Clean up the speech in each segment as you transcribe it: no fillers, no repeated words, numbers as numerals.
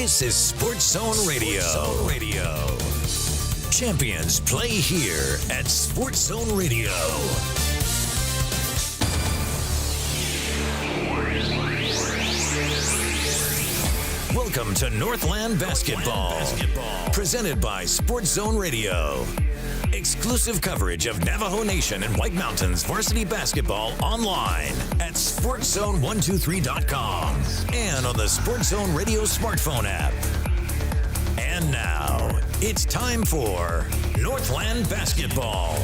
This is Sports Zone Radio. Champions play here at Sports Zone Radio. Welcome to Northland Basketball. Presented by Sports Zone Radio. Exclusive coverage of Navajo Nation and White Mountains varsity basketball online at SportsZone123.com and on the Sports Zone Radio smartphone app. And now, it's time for Northland Basketball.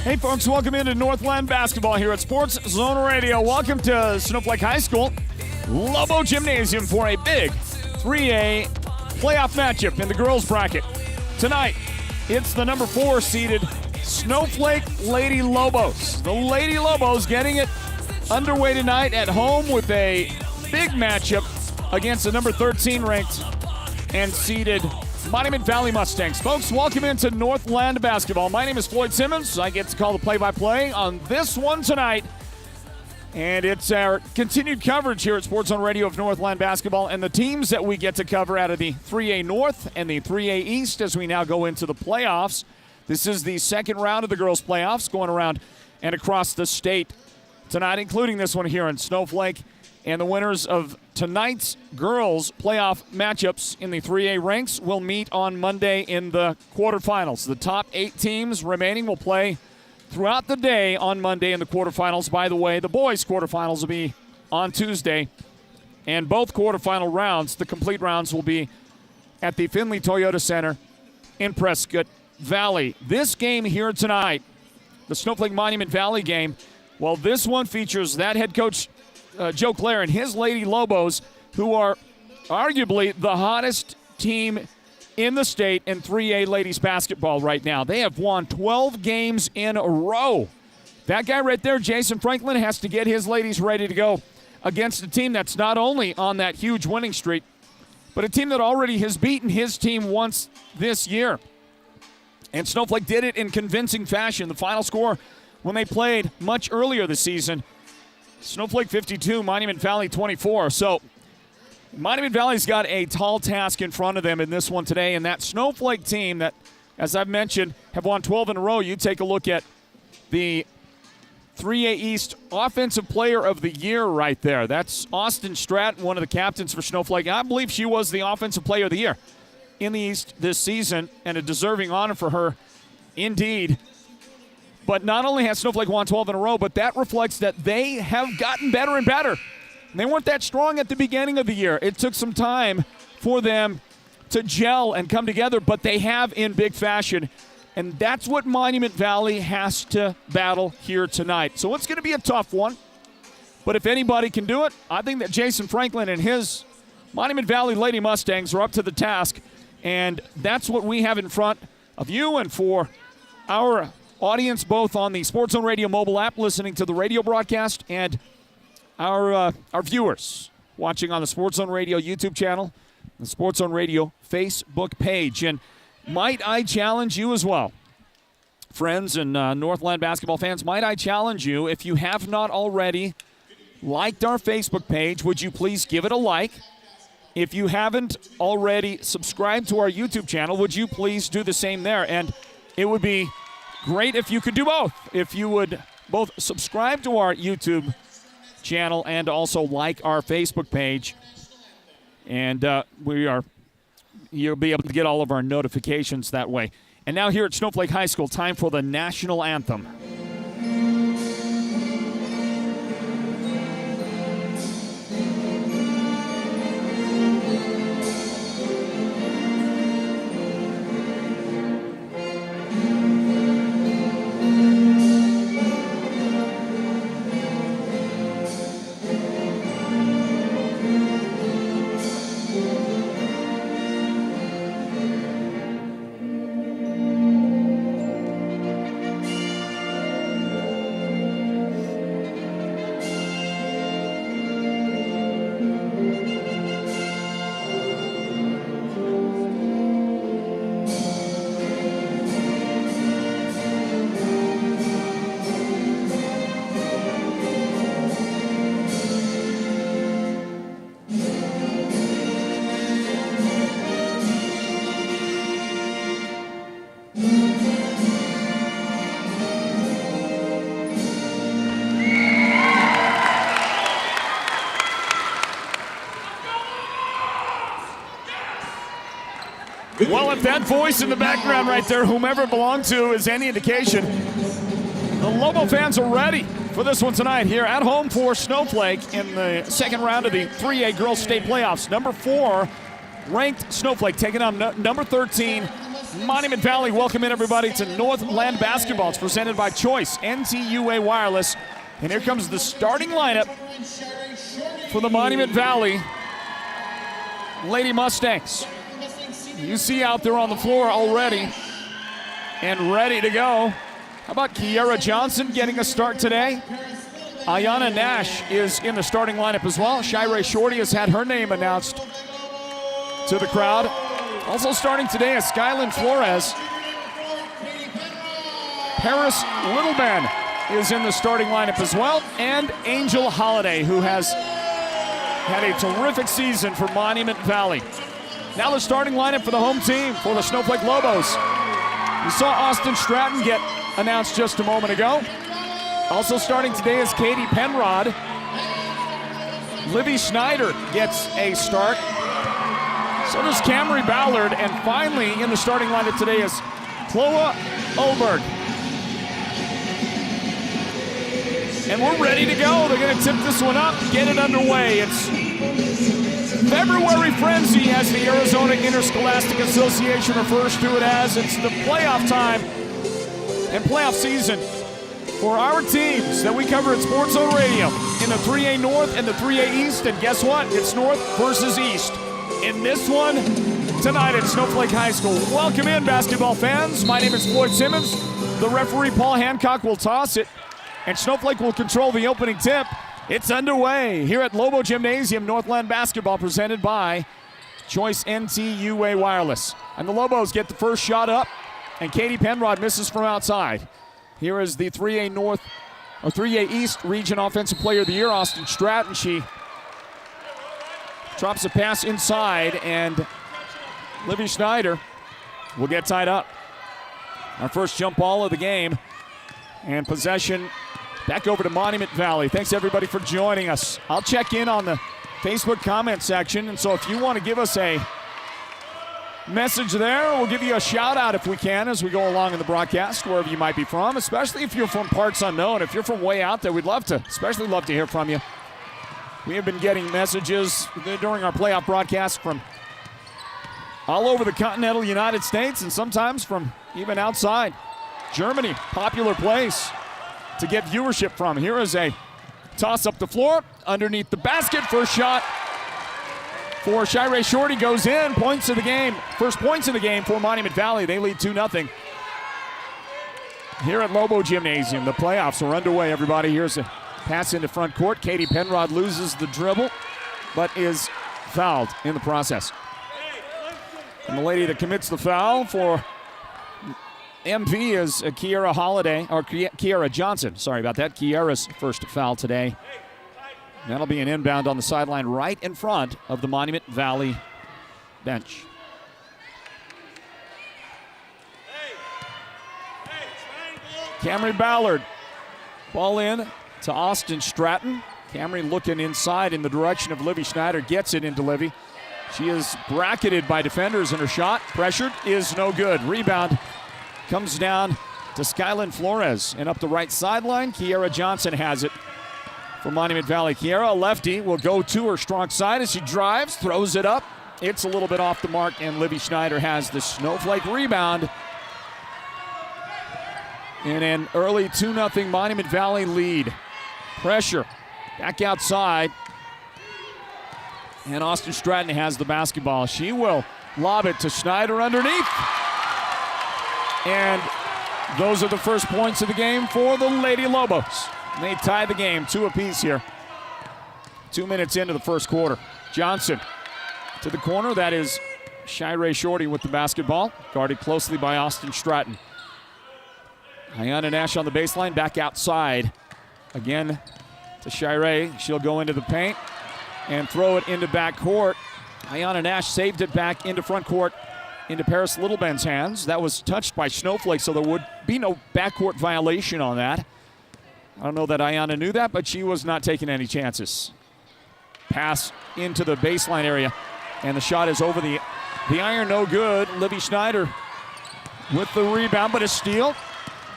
Hey folks, welcome into Northland Basketball here at Sports Zone Radio. Welcome to Snowflake High School, Lobo Gymnasium for a big 3A playoff matchup in the girls bracket. Tonight, it's the number 4 seeded Snowflake Lady Lobos. The Lady Lobos getting it underway tonight at home with a big matchup against the number 13 ranked and seeded Monument Valley Mustangs. Folks, welcome into Northland Basketball. My name is Floyd Simmons. I get to call the play-by-play on this one tonight. And it's our continued coverage here at Sports Zone Radio of Northland Basketball and the teams that we get to cover out of the 3A North and the 3A East as we now go into the playoffs. This is the second round of the girls' playoffs going around and across the state tonight, including this one here in Snowflake. And the winners of tonight's girls' playoff matchups in the 3A ranks will meet on Monday in the quarterfinals. The top 8 teams remaining will play throughout the day on Monday in the quarterfinals. By the way, the boys' quarterfinals will be on Tuesday. And both quarterfinal rounds, the complete rounds, will be at the Finley Toyota Center in Prescott Valley. This game here tonight, the Snowflake Monument Valley game, well, this one features that head coach, Joe Clare, and his Lady Lobos, who are arguably the hottest team in the state in 3A ladies basketball right now. They have won 12 games in a row. That guy right there, Jason Franklin, has to get his ladies ready to go against a team that's not only on that huge winning streak, but a team that already has beaten his team once this year. And Snowflake did it in convincing fashion. The final score when they played much earlier this season, Snowflake 52, Monument Valley 24. So Monument Valley's got a tall task in front of them in this one today. And that Snowflake team that, as I've mentioned, have won 12 in a row. You take a look at the 3A East Offensive Player of the Year right there. That's Austin Stratton, one of the captains for Snowflake. I believe she was the Offensive Player of the Year in the East this season, and a deserving honor for her indeed. But not only has Snowflake won 12 in a row, but that reflects that they have gotten better and better. They weren't that strong at the beginning of the year. It took some time for them to gel and come together, but they have in big fashion. And that's what Monument Valley has to battle here tonight. So it's going to be a tough one. But if anybody can do it, I think that Jason Franklin and his Monument Valley Lady Mustangs are up to the task. And that's what we have in front of you and for our audience, both on the Sports Zone Radio mobile app, listening to the radio broadcast, and our viewers watching on the Sports Zone Radio YouTube channel, the Sports Zone Radio Facebook page. And might I challenge you as well, friends and Northland basketball fans, might I challenge you, if you have not already liked our Facebook page, would you please give it a like? If you haven't already subscribed to our YouTube channel, would you please do the same there? And it would be great if you could do both. If you would both subscribe to our YouTube channel and also like our Facebook page. And you'll be able to get all of our notifications that way. And now here at Snowflake High School, time for the national anthem. that voice in the background right there, whomever it belonged to, is any indication, the Lobo fans are ready for this one tonight here at home for Snowflake in the second round of the 3A Girls State Playoffs. Number 4 ranked Snowflake taking on number 13 Monument Valley. Welcome in, everybody, to Northland Basketball. It's presented by Choice NTUA Wireless. And here comes the starting lineup for the Monument Valley Lady Mustangs. You see out there on the floor already and ready to go. How about Kiara Johnson getting a start today? Ayana Nash is in the starting lineup as well. Shirey Shorty has had her name announced to the crowd. Also starting today is Skylin Flores. Paris Littleman is in the starting lineup as well. And Angel Holiday, who has had a terrific season for Monument Valley. Now the starting lineup for the home team for the Snowflake Lobos. You saw Austin Stratton get announced just a moment ago. Also starting today is Katie Penrod. Livy Schneider gets a start. So does Camry Ballard. And finally in the starting lineup today is Chloe Oberg. And we're ready to go. They're going to tip this one up, get it underway. It's February Frenzy, as the Arizona Interscholastic Association refers to it as. It's the playoff time and playoff season for our teams that we cover at Sports Zone Radio in the 3A North and the 3A East. And guess what? It's North versus East in this one tonight at Snowflake High School. Welcome in, basketball fans. My name is Floyd Simmons. The referee, Paul Hancock, will toss it, and Snowflake will control the opening tip. It's underway here at Lobo Gymnasium. Northland Basketball presented by Choice NTUA Wireless. And the Lobos get the first shot up, and Katie Penrod misses from outside. Here is the 3A North, or 3A East Region Offensive Player of the Year, Austin Stratton. She drops a pass inside, and Livy Schneider will get tied up. Our first jump ball of the game, and possession back over to Monument Valley. Thanks, everybody, for joining us. I'll check in on the Facebook comment section, and so if you want to give us a message there, we'll give you a shout-out if we can as we go along in the broadcast, wherever you might be from, especially if you're from parts unknown. If you're from way out there, we'd love to hear from you. We have been getting messages during our playoff broadcast from all over the continental United States and sometimes from even outside. Germany, popular place to get viewership from. Here is a toss up the floor, underneath the basket. First shot for Shirey Shorty goes in. Points of the game. First points of the game for Monument Valley. They lead 2-0. Here at Lobo Gymnasium, the playoffs are underway, everybody. Here's a pass into front court. Katie Penrod loses the dribble, but is fouled in the process. And the lady that commits the foul for MV is Kiara Johnson. Sorry about that. Kiara's first foul today. That'll be an inbound on the sideline right in front of the Monument Valley bench. Camry Ballard. Ball in to Austin Stratton. Camry looking inside in the direction of Livy Schneider. Gets it into Livy. She is bracketed by defenders, and her shot, pressured, is no good. Rebound comes down to Skylin Flores. And up the right sideline, Kiara Johnson has it for Monument Valley. Kiara, a lefty, will go to her strong side as she drives, throws it up. It's a little bit off the mark, and Livy Schneider has the Snowflake rebound. In an early 2-0 Monument Valley lead. Pressure back outside. And Austin Stratton has the basketball. She will lob it to Schneider underneath. And those are the first points of the game for the Lady Lobos. They tie the game 2 apiece here. 2 minutes into the first quarter. Johnson to the corner. That is Shirey Shorty with the basketball, guarded closely by Austin Stratton. Ayana Nash on the baseline, back outside. Again to Shirey. She'll go into the paint and throw it into backcourt. Ayana Nash saved it back into front court, into Paris Littleben's hands. That was touched by Snowflake, so there would be no backcourt violation on that. I don't know that Ayana knew that, but she was not taking any chances. Pass into the baseline area, and the shot is over the The iron no good. Livy Schneider with the rebound, but a steal.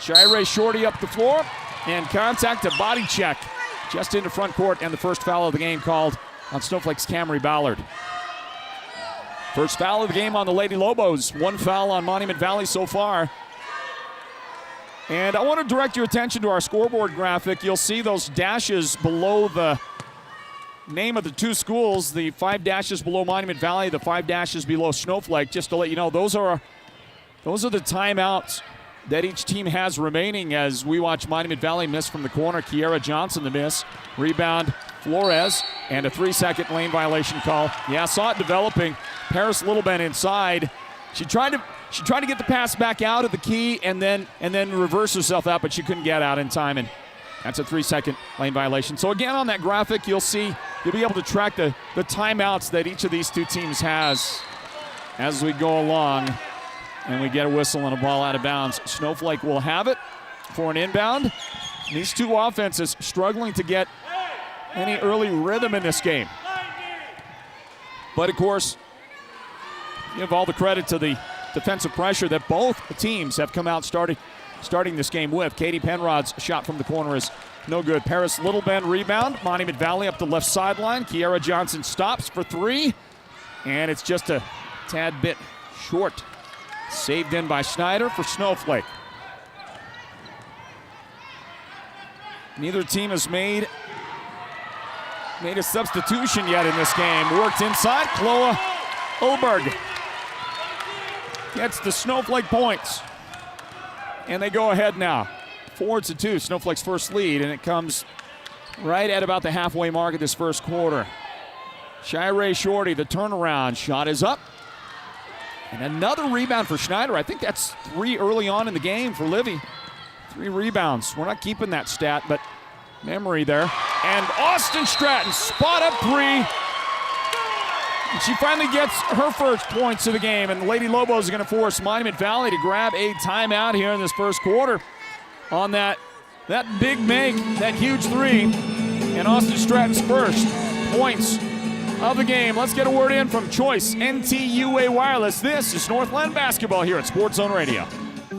Shire Shorty up the floor, and contact, a body check just into front court, and the first foul of the game called on Snowflake's Camry Ballard. First foul of the game on the Lady Lobos. One foul on Monument Valley so far. And I want to direct your attention to our scoreboard graphic. You'll see those dashes below the name of the two schools, the 5 dashes below Monument Valley, the 5 dashes below Snowflake. Just to let you know, those are the timeouts that each team has remaining as we watch Monument Valley miss from the corner. Kiera Johnson the miss. Rebound Flores, and a 3-second lane violation call. Yeah, saw it developing. Paris Littleben inside. She tried to get the pass back out of the key and then reverse herself out, but she couldn't get out in time, and that's a 3-second lane violation. So again, on that graphic, you'll be able to track the timeouts that each of these two teams has as we go along, and we get a whistle and a ball out of bounds. Snowflake will have it for an inbound. These two offenses struggling to get any early rhythm in this game. But of course, give all the credit to the defensive pressure that both teams have come out starting this game with. Katie Penrod's shot from the corner is no good. Paris Littleben rebound. Monument Valley up the left sideline. Kiera Johnson stops for 3, and it's just a tad bit short. Saved in by Schneider for Snowflake. Neither team has made a substitution yet in this game. Worked inside. Chloe Ulberg gets the Snowflake points. And they go ahead now. 4-2, Snowflake's first lead, and it comes right at about the halfway mark of this first quarter. Shire Shorty, the turnaround shot is up. And another rebound for Schneider. I think that's 3 early on in the game for Livy. 3 rebounds. We're not keeping that stat, but memory there. And Austin Stratton, spot up 3. And she finally gets her first points of the game, and the Lady Lobos are going to force Monument Valley to grab a timeout here in this first quarter on that big make, that huge 3. And Austin Stratton's first points of the game. Let's get a word in from Choice NTUA Wireless. This is Northland Basketball here at Sports Zone Radio.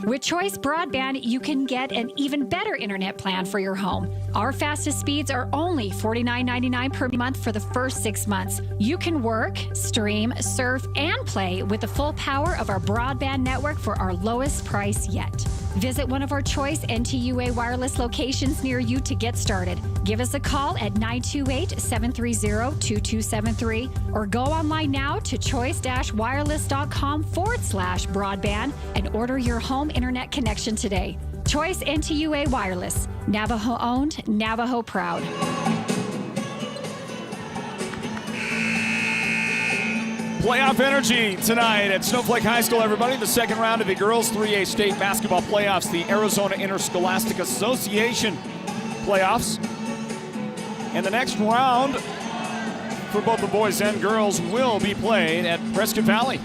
With Choice Broadband, you can get an even better internet plan for your home. Our fastest speeds are only $49.99 per month for the first 6 months. You can work, stream, surf, and play with the full power of our broadband network for our lowest price yet. Visit one of our Choice NTUA Wireless locations near you to get started. Give us a call at 928-730-2273 or go online now to choice-wireless.com/broadband and order your home internet connection today. Choice NTUA Wireless. Navajo owned, Navajo proud. Playoff energy tonight at Snowflake High School, everybody. The second round of the girls 3A state basketball playoffs, the Arizona Interscholastic Association playoffs. And the next round for both the boys and girls will be played at Prescott Valley.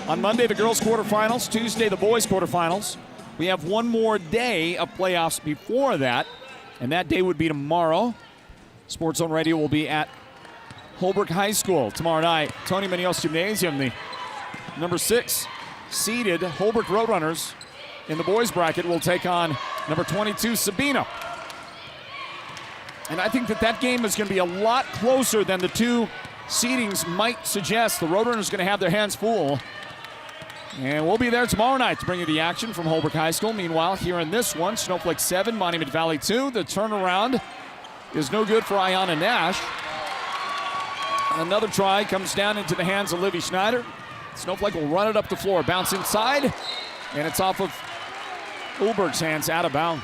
On Monday, the girls quarterfinals. Tuesday, the boys quarterfinals. We have one more day of playoffs before that, and that day would be tomorrow. Sports Zone Radio will be at Holbrook High School tomorrow night. Tony Munoz Gymnasium, the number 6 seeded Holbrook Roadrunners in the boys bracket, will take on number 22 Sabina. And I think that game is going to be a lot closer than the two seedings might suggest. The Roadrunners are going to have their hands full. And we'll be there tomorrow night to bring you the action from Holbrook High School. Meanwhile, here in this one, Snowflake 7, Monument Valley 2. The turnaround is no good for Ayanna Nash. Another try comes down into the hands of Livy Schneider. Snowflake will run it up the floor, bounce inside, and it's off of Ulberg's hands, out of bounds.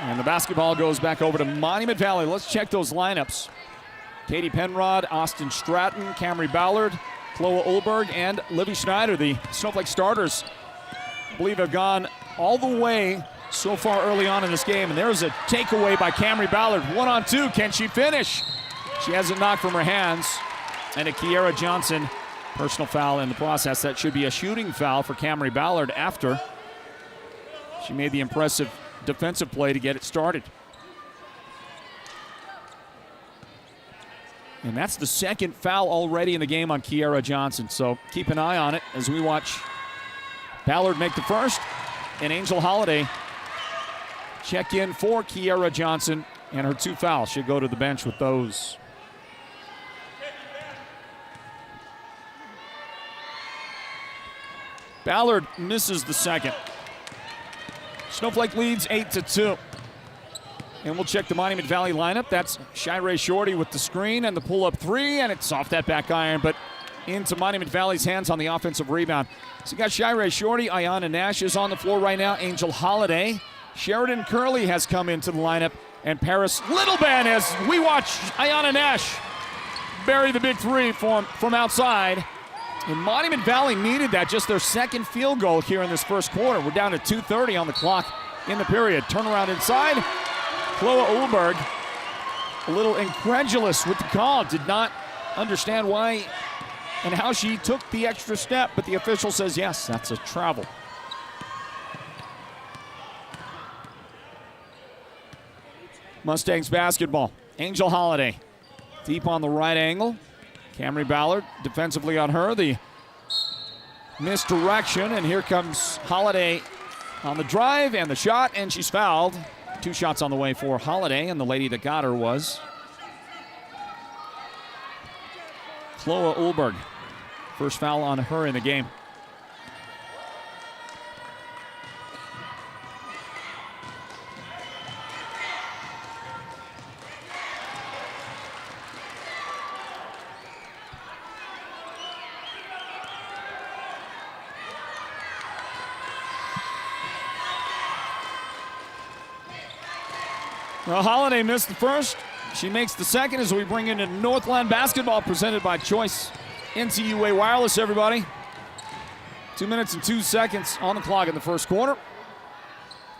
And the basketball goes back over to Monument Valley. Let's check those lineups. Katie Penrod, Austin Stratton, Camry Ballard, Chloe Ulberg, and Livy Schneider. The Snowflake starters, I believe, have gone all the way so far early on in this game. And there's a takeaway by Camry Ballard. 1-on-2. Can she finish? She has it knocked from her hands. And a Kiera Johnson personal foul in the process. That should be a shooting foul for Camry Ballard after she made the impressive defensive play to get it started. And that's the second foul already in the game on Kiera Johnson. So keep an eye on it as we watch Ballard make the first and Angel Holiday check in for Kiera Johnson. And her 2 fouls. Should go to the bench with those. Ballard misses the second. Snowflake leads 8-2. And we'll check the Monument Valley lineup. That's Shirey Shorty with the screen and the pull-up 3, and it's off that back iron, but into Monument Valley's hands on the offensive rebound. So you got Shirey Shorty. Ayanna Nash is on the floor right now. Angel Holiday. Sheridan Curley has come into the lineup. And Paris Littleben as we watch Ayanna Nash bury the big 3 from outside. And Monument Valley needed that, just their second field goal here in this first quarter. We're down to 2:30 on the clock in the period. Turnaround inside. Chloe Ulberg, a little incredulous with the call. Did not understand why and how she took the extra step, but the official says yes, that's a travel. Mustangs basketball. Angel Holiday deep on the right angle. Camry Ballard defensively on her. The misdirection, and here comes Holiday on the drive and the shot, and she's fouled. 2 shots on the way for Holiday, and the lady that got her was Chloe Ulberg. First foul on her in the game. Well, Holiday missed the first. She makes the second as we bring in a Northland basketball presented by Choice NCUA Wireless, everybody. 2 minutes and 2 seconds on the clock in the first quarter.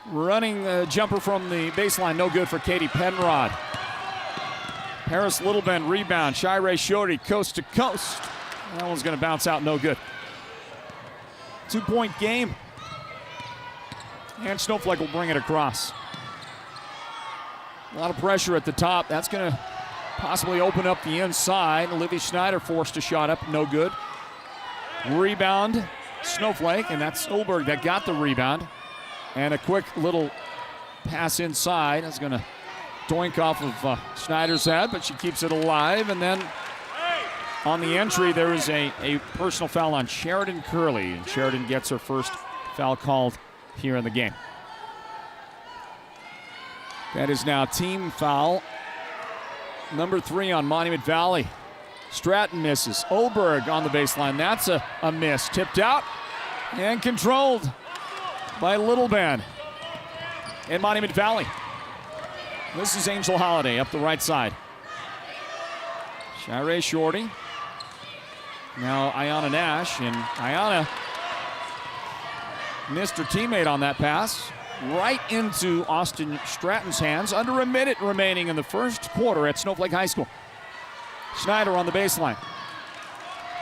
Running jumper from the baseline, no good for Katie Penrod. Paris Littleben rebound. Shirey Shorty coast to coast. That one's going to bounce out, no good. 2-point game. And Snowflake will bring it across. A lot of pressure at the top. That's going to possibly open up the inside. Olivia Schneider forced a shot up, no good. Rebound, Snowflake, and that's Ulberg that got the rebound. And a quick little pass inside. That's going to doink off of Schneider's head, but she keeps it alive. And then on the entry, there is a personal foul on Sheridan Curley, and Sheridan gets her first foul called here in the game. That is now team foul number 3 on Monument Valley. Stratton misses. Ulberg on the baseline. That's a miss. Tipped out and controlled by Littleben in Monument Valley. This is Angel Holiday up the right side. Shirey Shorty. Now Ayanna Nash, and Ayanna missed her teammate on that pass. Right into Austin Stratton's hands. Under a minute remaining in the first quarter at Snowflake High School. Schneider on the baseline.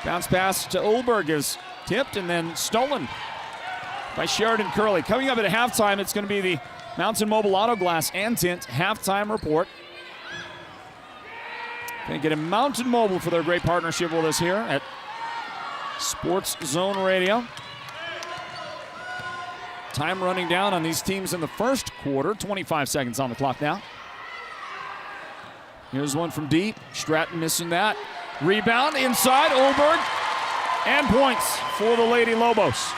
Bounce pass to Ulberg is tipped and then stolen by Sheridan Curley. Coming up at halftime, it's going to be the Mountain Mobile Auto Glass and Tint halftime report. Going to get a Mountain Mobile for their great partnership with us here at Sports Zone Radio. Time running down on these teams in the first quarter. 25 seconds on the clock now. Here's one from deep. Stratton missing that. Rebound inside. Ulberg. And points for the Lady Lobos.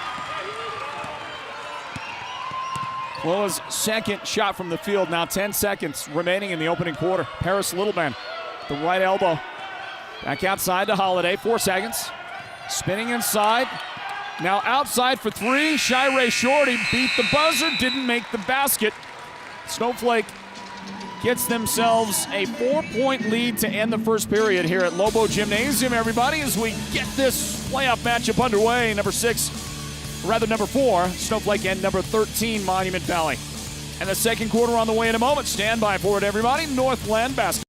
Chloe's second shot from the field. Now 10 seconds remaining in the opening quarter. Paris Littleben, the right elbow. Back outside to Holiday. 4 seconds. Spinning inside. Now outside for 3, Shirey Shorty beat the buzzer, didn't make the basket. Snowflake gets themselves a 4-point lead to end the first period here at Lobo Gymnasium, everybody, as we get this playoff matchup underway. Number 4, Snowflake, and number 13, Monument Valley. And the second quarter on the way in a moment. Stand by for it, everybody. Northland basketball.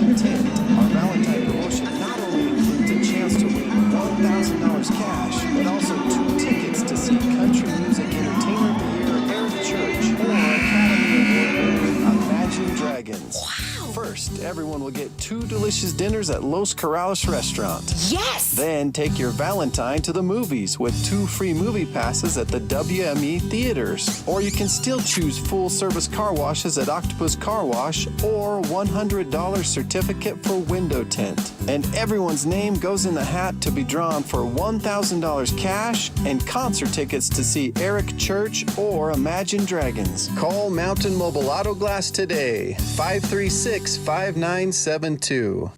Listen ticked. Our Valentine promotion not only includes a chance to win $1,000 cash, but also 2 tickets to see Country Music Entertainer of the Year Eric Church or Academy Award winner Imagine Dragons. Wow. First, everyone will get 2 delicious dinners at Los Corrales restaurant. Yes! Then take your Valentine to the movies with 2 free movie passes at the WME theaters. Or you can still choose full-service car washes at Octopus Car Wash or $100 certificate for window tint. And everyone's name goes in the hat to be drawn for $1,000 cash and concert tickets to see Eric Church or Imagine Dragons. Call Mountain Mobile Auto Glass today, 536-5972.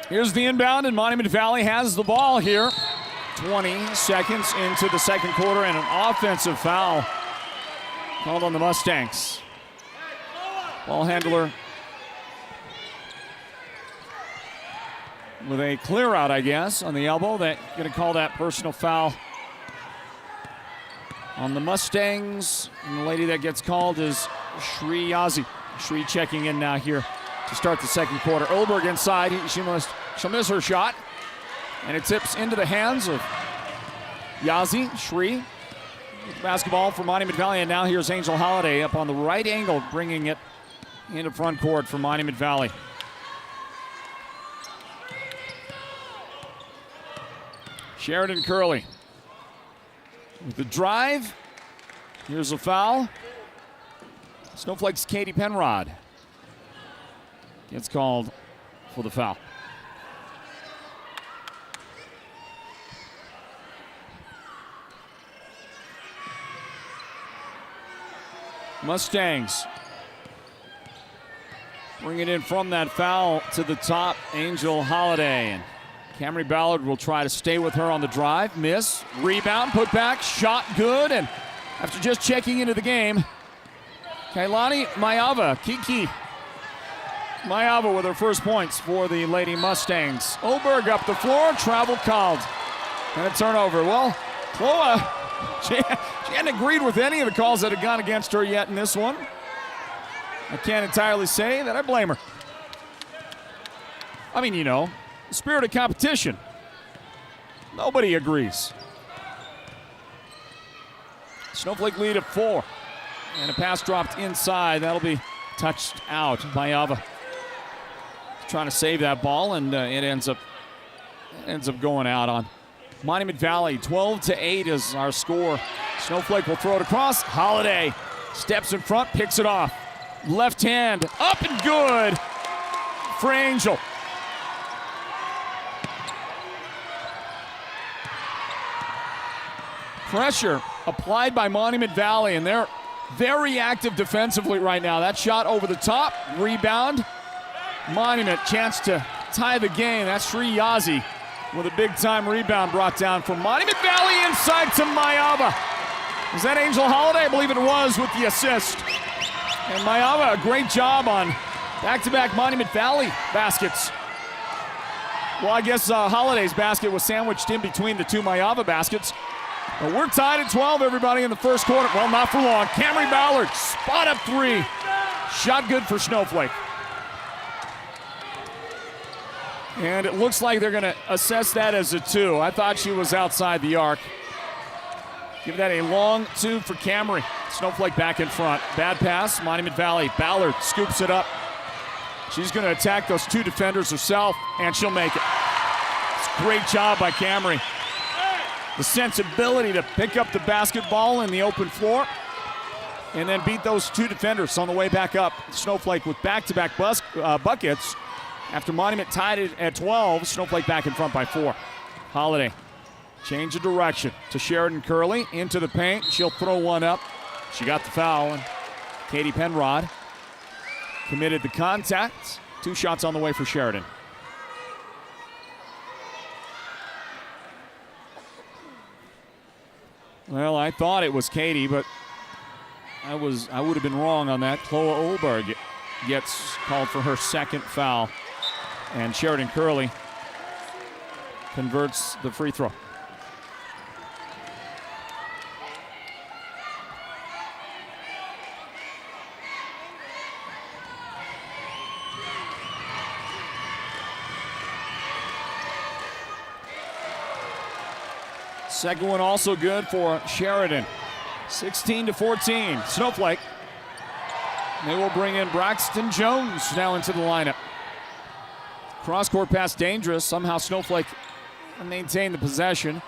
Here's the inbound, and Monument Valley has the ball here. 20 seconds into the second quarter, and an offensive foul called on the Mustangs. Ball handler with a clear out, I guess, on the elbow. They're going to call that personal foul on the Mustangs. And the lady that gets called is Shri Yazi. Shri checking in now here to start the second quarter. Olberg inside. She'll miss her shot. And it tips into the hands of Yazi. Shri with the basketball for Monument Valley. And now here's Angel Holiday up on the right angle, bringing it into front court for Monument Valley. Sheridan Curley with the drive. Here's a foul. Snowflake's Katie Penrod gets called for the foul. Mustangs bring it in from that foul to the top, Angel Holiday. And Camry Ballard will try to stay with her on the drive. Miss, rebound, put back, shot good. And after just checking into the game, Kailani Mayava, Kiki Mayava with her first points for the Lady Mustangs. Oberg up the floor, travel called. And a turnover. Well, Chloa, she hadn't agreed with any of the calls that had gone against her yet in this one. I can't entirely say that I blame her. I mean, the spirit of competition. Nobody agrees. Snowflake lead at 4. And a pass dropped inside. That'll be touched out by Ava. Trying to save that ball, and it ends up going out on Monument Valley. 12-8 is our score. Snowflake will throw it across. Holiday steps in front, picks it off. Left hand, up and good for Angel. Pressure applied by Monument Valley, and they're very active defensively right now. That shot over the top, rebound. Monument, chance to tie the game. That's Sri Yazi with a big-time rebound brought down from Monument Valley inside to Mayava. Was that Angel Holiday? I believe it was with the assist. And Mayava, a great job on back-to-back Monument Valley baskets. Well, I guess Holiday's basket was sandwiched in between the two Mayava baskets. But we're tied at 12, everybody, in the first quarter. Well, not for long. Camry Ballard, spot up 3. Shot good for Snowflake. And it looks like they're going to assess that as a 2. I thought she was outside the arc. Give that a long 2 for Camry. Snowflake back in front. Bad pass, Monument Valley. Ballard scoops it up. She's going to attack those 2 defenders herself, and she'll make it. It's a great job by Camry. The sensibility to pick up the basketball in the open floor and then beat those 2 defenders on the way back up. Snowflake with back-to-back buckets. After Monument tied it at 12, Snowflake back in front by 4. Holiday, change of direction to Sheridan Curley, into the paint. She'll throw one up. She got the foul, and Katie Penrod committed the contact. 2 shots on the way for Sheridan. Well, I thought it was Katie, but I would have been wrong on that. Chloe Olberg gets called for her second foul. And Sheridan Curley converts the free throw. Second one also good for Sheridan. 16-14. Snowflake. They will bring in Braxton Jones now into the lineup. Cross-court pass dangerous. Somehow Snowflake maintained the possession.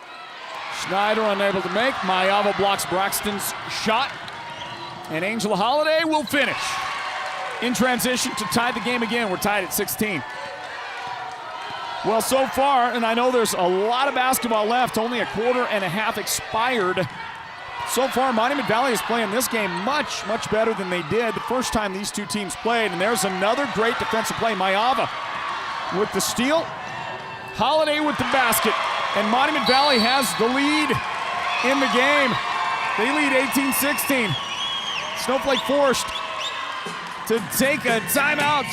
Schneider unable to make. Mayava blocks Braxton's shot. And Angela Holiday will finish. In transition to tie the game again. We're tied at 16. Well, so far, and I know there's a lot of basketball left, only a quarter and a half expired. So far, Monument Valley is playing this game much, much better than they did the first time these two teams played. And there's another great defensive play. Mayava with the steal. Holiday with the basket. And Monument Valley has the lead in the game. They lead 18-16. Snowflake forced to take a timeout.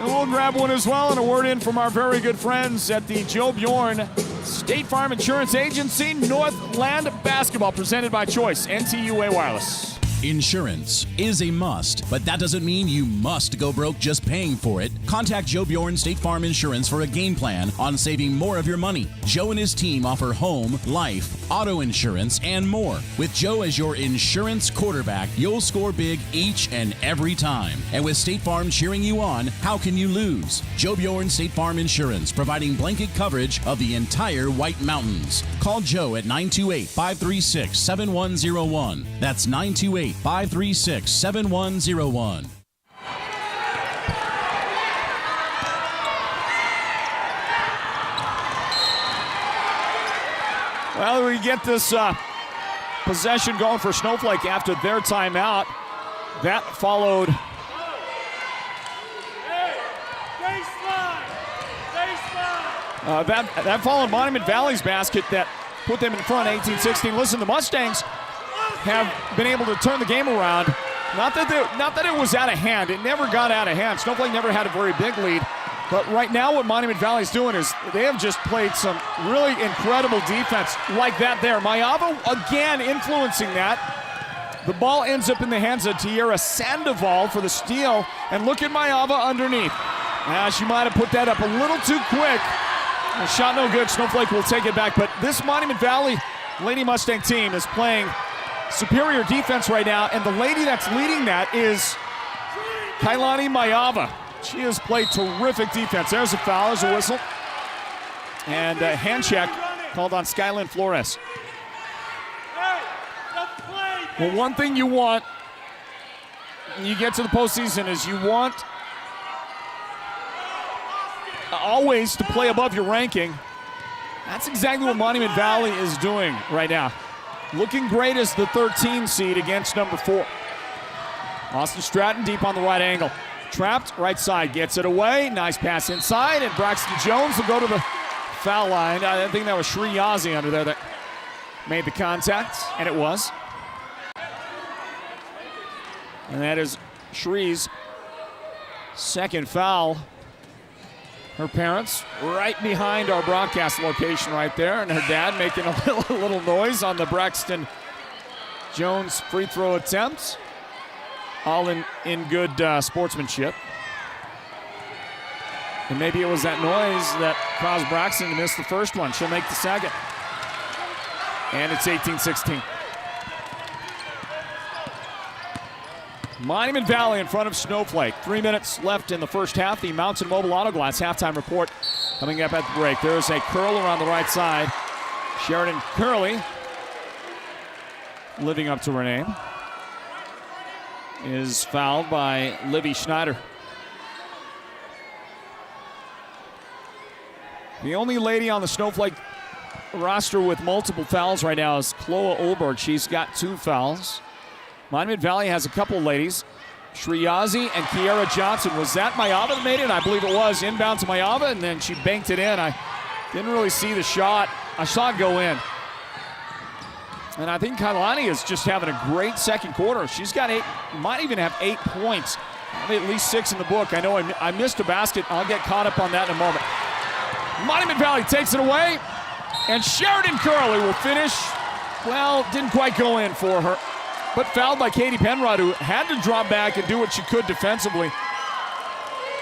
And we'll grab one as well, and a word in from our very good friends at the Joe Bjorn State Farm Insurance Agency, Northland Basketball, presented by Choice, NTUA Wireless. Insurance is a must, but that doesn't mean you must go broke just paying for it. Contact Joe Bjorn State Farm Insurance for a game plan on saving more of your money. Joe and his team offer home, life, auto insurance, and more. With Joe as your insurance quarterback, you'll score big each and every time. And with State Farm cheering you on, how can you lose? Joe Bjorn State Farm Insurance, providing blanket coverage of the entire White Mountains. Call Joe at 928-536-7101. That's 928-536-7101. Well, we get this possession going for Snowflake after their timeout. That followed. That followed Monument Valley's basket that put them in front 18-16. Listen, the Mustangs have been able to turn the game around. Not that it was out of hand. It never got out of hand. Snowflake never had a very big lead. But right now what Monument Valley is doing is they have just played some really incredible defense like that there. Mayava again influencing that. The ball ends up in the hands of Tierra Sandoval for the steal. And look at Mayava underneath. She might have put that up a little too quick. The shot no good. Snowflake will take it back. But this Monument Valley Lady Mustang team is playing superior defense right now. And the lady that's leading that is Kailani Mayava. She has played terrific defense. There's a foul, there's a whistle. And a hand check called on Skylyn Flores. Well, one thing you want when you get to the postseason is you want always to play above your ranking. That's exactly what Monument Valley is doing right now. Looking great as the 13 seed against number 4. Austin Stratton deep on the right angle. Trapped, right side, gets it away. Nice pass inside, and Braxton Jones will go to the foul line. I think that was Shri Yazzie under there that made the contact, and it was. And that is Shri's second foul. Her parents right behind our broadcast location right there, and her dad making a little noise on the Braxton Jones free throw attempt. All in good sportsmanship. And maybe it was that noise that caused Braxton to miss the first one. She'll make the second. And it's 18-16. Monument Valley in front of Snowflake. 3 minutes left in the first half. The Mountain Mobile Auto Glass halftime report coming up at the break. There's a curler on the right side. Sheridan Curley, living up to her name, is fouled by Livy Schneider. The only lady on the Snowflake roster with multiple fouls right now is Chloe Olberg. She's got 2 fouls. Monument Valley has a couple ladies. Shriyazi and Kiara Johnson. Was that Mayava that made it? I believe it was. Inbound to Mayava, and then she banked it in. I didn't really see the shot. I saw it go in. And I think Kailani is just having a great second quarter. She's got 8, might even have 8 points. At least 6 in the book. I know I missed a basket. I'll get caught up on that in a moment. Monument Valley takes it away. And Sheridan Curley will finish. Well, didn't quite go in for her. But fouled by Katie Penrod, who had to drop back and do what she could defensively.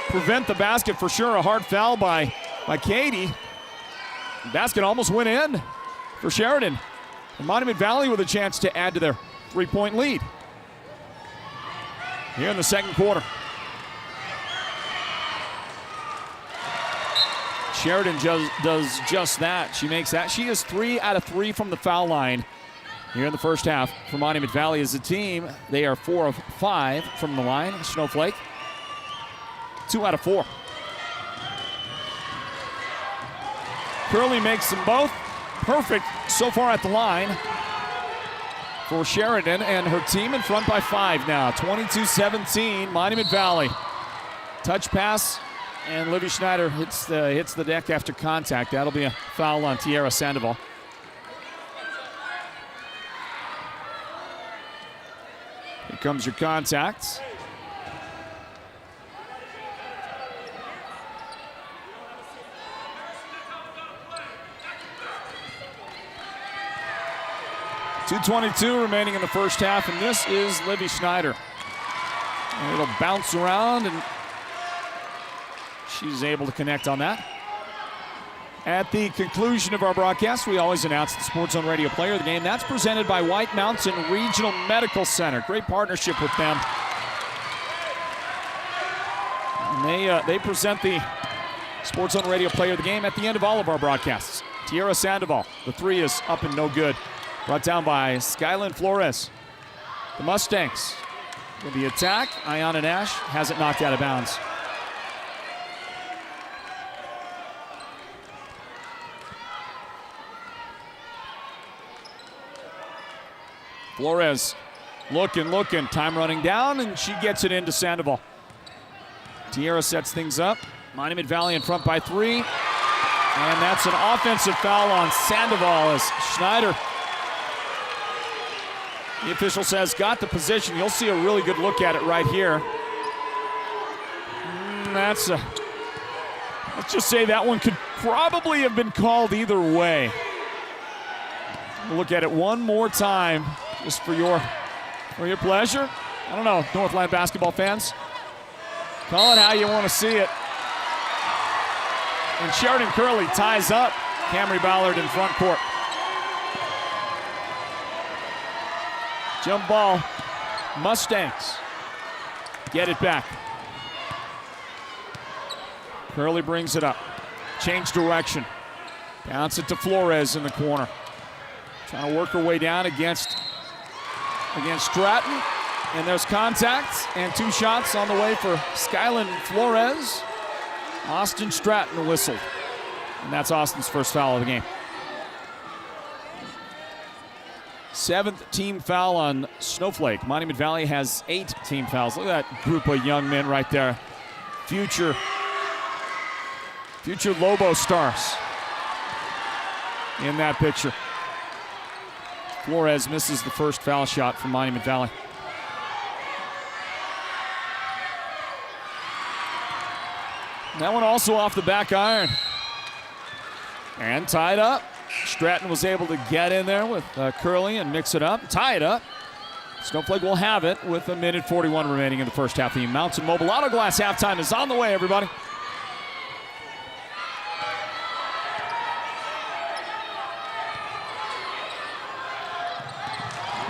Prevent the basket for sure. A hard foul by Katie. The basket almost went in. for Sheridan. And Monument Valley with a chance to add to their 3-point lead here in the second quarter. Sheridan does just that. She makes that. She is 3 out of 3 from the foul line here in the first half for Monument Valley as a team. They are 4 of 5 from the line. Snowflake, 2 out of 4. Curley makes them both. Perfect so far at the line for Sheridan, and her team in front by 5 now. 22-17, Monument Valley. Touch pass, and Livy Schneider hits the deck after contact. That'll be a foul on Tierra Sandoval. Here comes your contact. .222 remaining in the first half, and this is Livy Schneider. And it'll bounce around, and she's able to connect on that. At the conclusion of our broadcast, we always announce the Sports Zone Radio Player of the Game. That's presented by White Mountain Regional Medical Center. Great partnership with them. And they present the Sports Zone Radio Player of the Game at the end of all of our broadcasts. Tierra Sandoval, the 3 is up and no good. Brought down by Skyland Flores. The Mustangs with the attack. Ayana Nash has it knocked out of bounds. Flores looking, time running down, and she gets it into Sandoval. Tierra sets things up. Monument Valley in front by 3. And that's an offensive foul on Sandoval as Schneider, the official says, got the position. You'll see a really good look at it right here. Let's just say that one could probably have been called either way. We'll look at it one more time, just for your pleasure. I don't know, Northland basketball fans. Call it how you want to see it. And Sheridan Curley ties up Camry Ballard in front court. Jump ball, Mustangs get it back. Curley brings it up. Change direction. Bounce it to Flores in the corner. Trying to work her way down against Stratton. And there's contact and 2 shots on the way for Skyland Flores. Austin Stratton whistled. And that's Austin's first foul of the game. 7th team foul on Snowflake. Monument Valley has 8 team fouls. Look at that group of young men right there. Future Lobo stars in that picture. Flores misses the first foul shot from Monument Valley. That one also off the back iron. And tied up. Stratton was able to get in there with Curley and mix it up, tie it up. Snowflake will have it with 1:41 remaining in the first half. The Mountain Mobile Auto Glass halftime is on the way, everybody.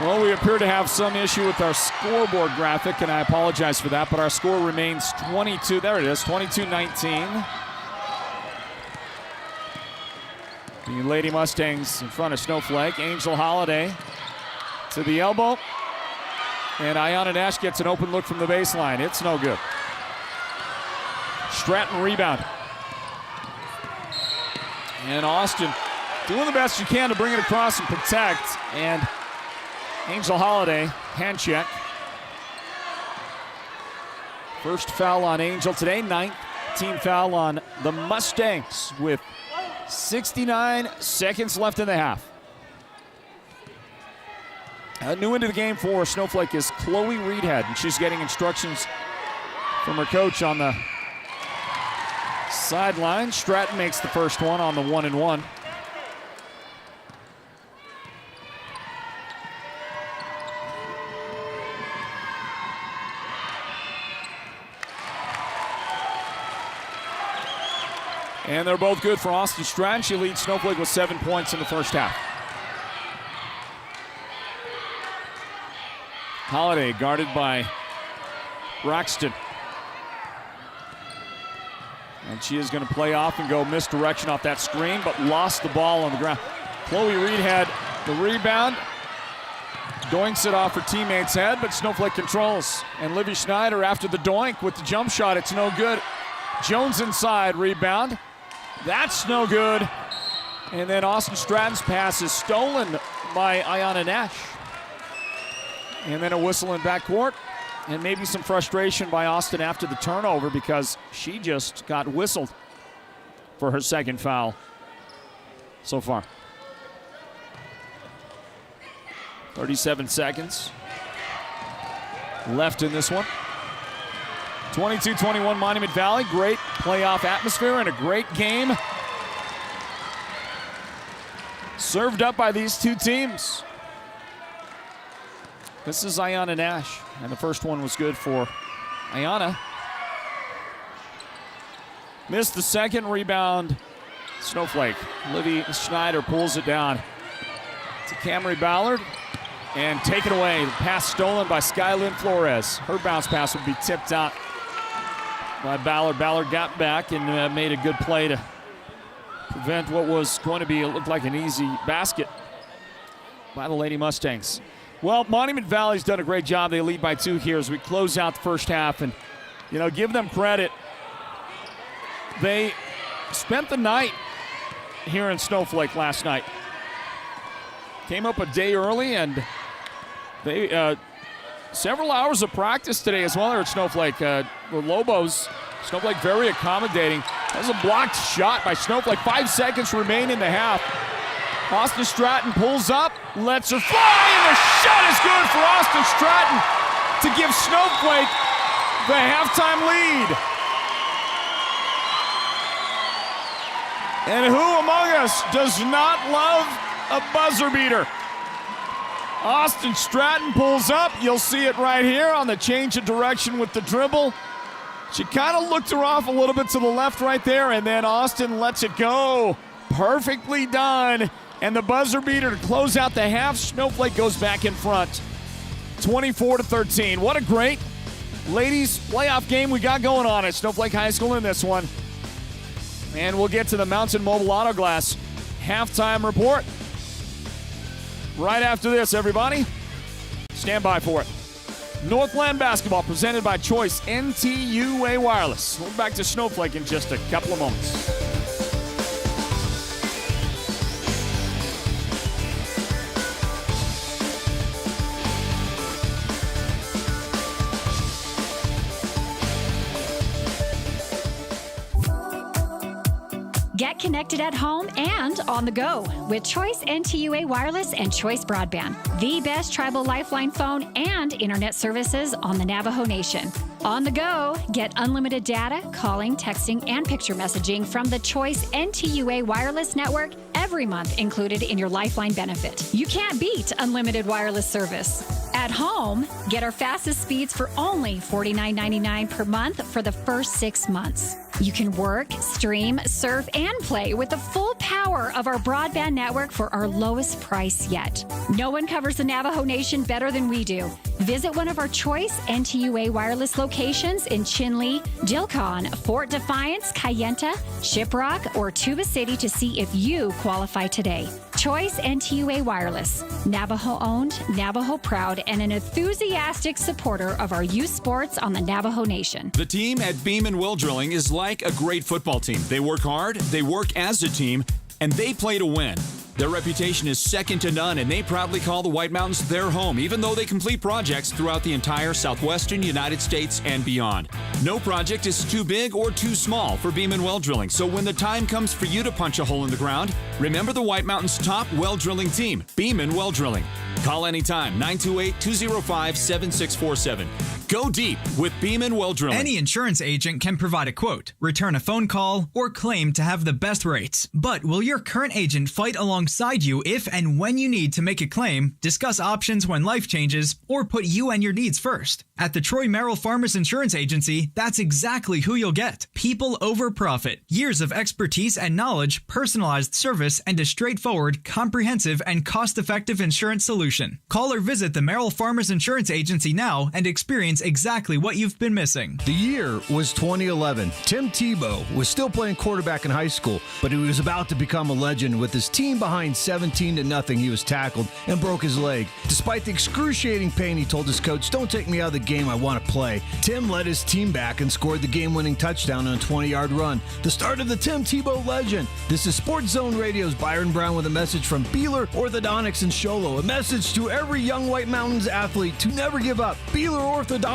Well, we appear to have some issue with our scoreboard graphic, and I apologize for that, but our score remains 22. There it is, 22-19. The Lady Mustangs in front of Snowflake. Angel Holiday to the elbow. And Ayana Nash gets an open look from the baseline. It's no good. Stratton rebound. And Austin doing the best you can to bring it across and protect. And Angel Holiday, hand check. First foul on Angel today. 9th team foul on the Mustangs with 69 seconds left in the half. New into the game for Snowflake is Chloe Reedhead, and she's getting instructions from her coach on the sideline. Stratton makes the first one on the 1-and-1. And they're both good for Austin Stratton. She leads Snowflake with 7 points in the first half. Holiday guarded by Braxton. And she is going to play off and go misdirection off that screen, but lost the ball on the ground. Chloe Reed had the rebound. Doinks it off her teammate's head, but Snowflake controls. And Livy Schneider after the doink with the jump shot. It's no good. Jones inside, rebound. That's no good. And then Austin Stratton's pass is stolen by Ayanna Nash. And then a whistle in backcourt. And maybe some frustration by Austin after the turnover because she just got whistled for her second foul so far. 37 seconds left in this one. 22-21 Monument Valley. Great playoff atmosphere and a great game. Served up by these two teams. This is Ayanna Nash, and the first one was good for Ayanna. Missed the second rebound. Snowflake. Livy Schneider pulls it down to Camry Ballard. And taken away. The pass stolen by Skylyn Flores. Her bounce pass would be tipped out by Ballard. Ballard got back and made a good play to prevent what was going to be, it looked like an easy basket by the Lady Mustangs. Well, Monument Valley's done a great job. They lead by 2 here as we close out the first half. And, you know, give them credit. They spent the night here in Snowflake last night. Came up a day early and they several hours of practice today as well here at Snowflake. The Lobos, Snowflake very accommodating. That was a blocked shot by Snowflake. 5 seconds remain in the half. Austin Stratton pulls up, lets her fly, and the shot is good for Austin Stratton to give Snowflake the halftime lead. And who among us does not love a buzzer beater? Austin Stratton pulls up. You'll see it right here on the change of direction with the dribble. She kind of looked her off a little bit to the left right there, and then Austin lets it go. Perfectly done. And the buzzer beater to close out the half. Snowflake goes back in front. 24-13. What a great ladies playoff game we got going on at Snowflake High School in this one. And we'll get to the Mountain Mobile Auto Glass halftime report right after this, everybody. Stand by for it. Northland basketball presented by Choice NTUA Wireless. We'll be back to Snowflake in just a couple of moments. Get connected at home and on the go with Choice NTUA Wireless and Choice Broadband, the best tribal lifeline phone and internet services on the Navajo Nation. On the go, get unlimited data, calling, texting, and picture messaging from the Choice NTUA Wireless Network every month included in your Lifeline benefit. You can't beat unlimited wireless service. At home, get our fastest speeds for only $49.99 per month for the first 6 months. You can work, stream, surf, and play with the full power of our broadband network for our lowest price yet. No one covers the Navajo Nation better than we do. Visit one of our Choice NTUA wireless locations in Chinle, Jilcon, Fort Defiance, Kayenta, Shiprock, or Tuba City to see if you qualify today. Choice NTUA Wireless, Navajo-owned, Navajo-proud, and an enthusiastic supporter of our youth sports on the Navajo Nation. The team at Beeman Well Drilling is like a great football team. They work hard, they work as a team, and they play to win. Their reputation is second to none, and they proudly call the White Mountains their home, even though they complete projects throughout the entire southwestern United States and beyond. No project is too big or too small for Beeman Well Drilling, so when the time comes for you to punch a hole in the ground, remember the White Mountains' top well drilling team, Beeman Well Drilling. Call anytime, 928-205-7647. Go deep with Beeman Well Drilling. Any insurance agent can provide a quote, return a phone call, or claim to have the best rates. But will your current agent fight alongside you if and when you need to make a claim, discuss options when life changes, or put you and your needs first? At the Troy Merrill Farmers Insurance Agency, that's exactly who you'll get. People over profit. Years of expertise and knowledge, personalized service, and a straightforward, comprehensive, and cost-effective insurance solution. Call or visit the Merrill Farmers Insurance Agency now and experience exactly what you've been missing. The year was 2011. Tim Tebow was still playing quarterback in high school, but he was about to become a legend. With his team behind 17-0, he was tackled and broke his leg. Despite the excruciating pain, he told his coach, "Don't take me out of the game, I want to play." Tim led his team back and scored the game-winning touchdown on a 20-yard run. The start of the Tim Tebow legend. This is Sports Zone Radio's Byron Brown with a message from Beeler Orthodontics in Sholo. A message to every young White Mountains athlete to never give up. Beeler Orthodontics.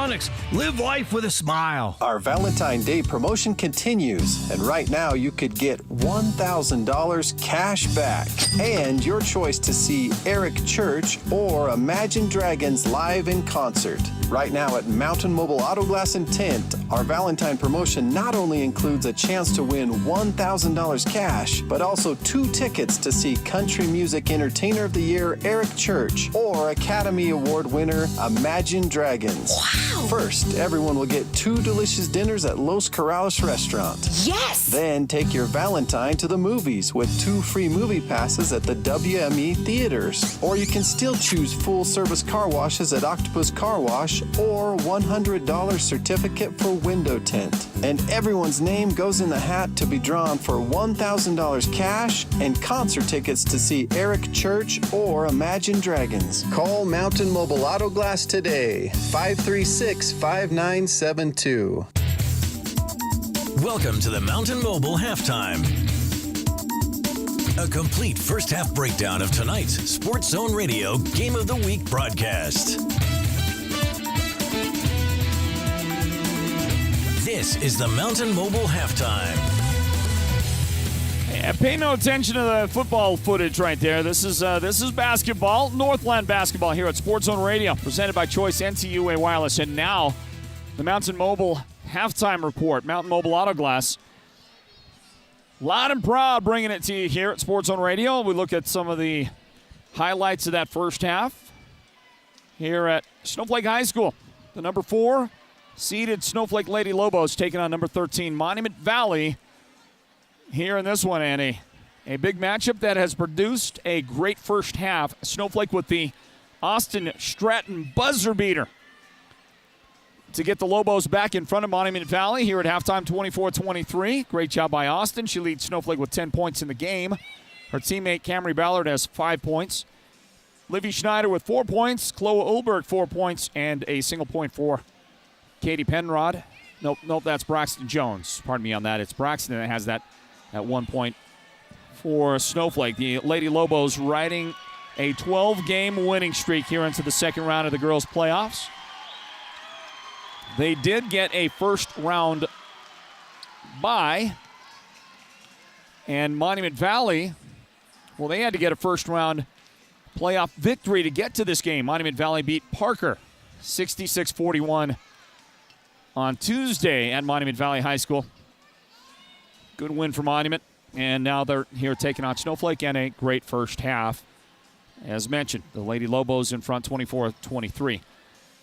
Live life with a smile. Our Valentine's Day promotion continues, and right now you could get $1,000 cash back and your choice to see Eric Church or Imagine Dragons live in concert. Right now at Mountain Mobile Auto Glass and Tint, our Valentine promotion not only includes a chance to win $1,000 cash, but also 2 tickets to see Country Music Entertainer of the Year Eric Church or Academy Award winner Imagine Dragons. Wow! First, everyone will get 2 delicious dinners at Los Corrales Restaurant. Yes! Then take your Valentine to the movies with 2 free movie passes at the WME theaters. Or you can still choose full-service car washes at Octopus Car Wash or $100 certificate for window tint. And everyone's name goes in the hat to be drawn for $1,000 cash and concert tickets to see Eric Church or Imagine Dragons. Call Mountain Mobile Auto Glass today, 536-5972. Welcome to the Mountain Mobile Halftime. A complete first-half breakdown of tonight's Sports Zone Radio Game of the Week broadcast. This is the Mountain Mobile Halftime. Yeah, pay no attention to the football footage right there. This is basketball, Northland basketball here at Sports Zone Radio, presented by Choice NCUA Wireless. And now, the Mountain Mobile Halftime Report. Mountain Mobile Auto Glass. Loud and proud bringing it to you here at Sports Zone Radio. We look at some of the highlights of that first half here at Snowflake High School. The number 4 seeded Snowflake Lady Lobos taking on number 13 Monument Valley here in this one, Annie. A big matchup that has produced a great first half. Snowflake with the Austin Stratton buzzer beater to get the Lobos back in front of Monument Valley here at halftime, 24-23. Great job by Austin. She leads Snowflake with 10 points in the game. Her teammate Camry Ballard has 5 points. Livy Schneider with 4 points. Chloe Ulberg 4 points and a single point for Katie Penrod. Nope, that's Braxton Jones. Pardon me on that. It's Braxton that has that 1 point for Snowflake. The Lady Lobos riding a 12-game winning streak here into the second round of the girls' playoffs. They did get a first-round bye. And Monument Valley, well, they had to get a first-round playoff victory to get to this game. Monument Valley beat Parker 66-41 on Tuesday at Monument Valley High School. Good win for Monument. And now they're here taking on Snowflake and a great first half. As mentioned, the Lady Lobos in front 24-23.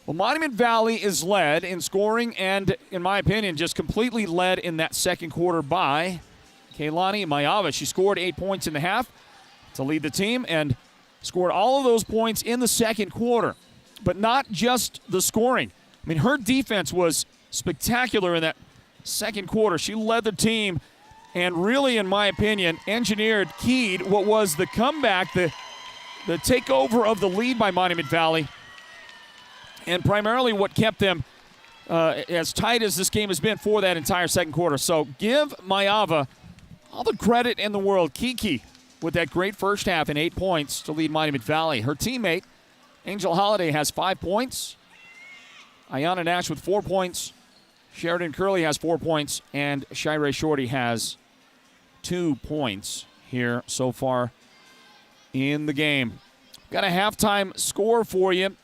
Well, Monument Valley is led in scoring and, in my opinion, just completely led in that second quarter by Kaylani Mayava. She scored 8 points in the half to lead the team and scored all of those points in the second quarter. But not just the scoring. I mean, her defense was spectacular in that second quarter. She led the team and really, in my opinion, keyed what was the comeback, the takeover of the lead by Monument Valley. And primarily what kept them as tight as this game has been for that entire second quarter. So give Mayava all the credit in the world. Kiki with that great first half and 8 points to lead Monument Valley. Her teammate, Angel Holiday, has 5 points. Ayana Nash with 4 points. Sheridan Curley has 4 points. And Shirey Shorty has 2 points here so far in the game. Got a halftime score for you.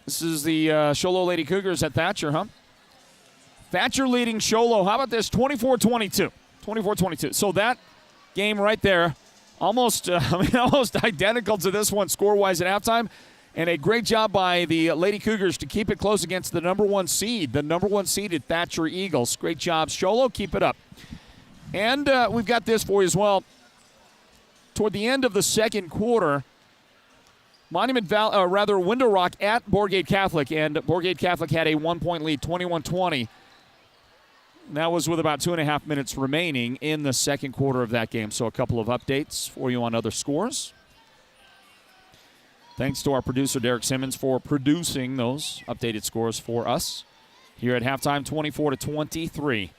This is the Sholo Lady Cougars at Thatcher, huh? Thatcher leading Sholo. How about this? 24-22. 24-22. So that game right there, almost identical to this one score-wise at halftime. And a great job by the Lady Cougars to keep it close against the number one seeded Thatcher Eagles. Great job, Sholo. Keep it up. And we've got this for you as well. Toward the end of the second quarter, Window Rock at Borgate Catholic, and Borgate Catholic had a 1-point lead, 21-20. That was with about 2.5 minutes remaining in the second quarter of that game. So a couple of updates for you on other scores. Thanks to our producer, Derek Simmons, for producing those updated scores for us. Here at halftime, 24-23.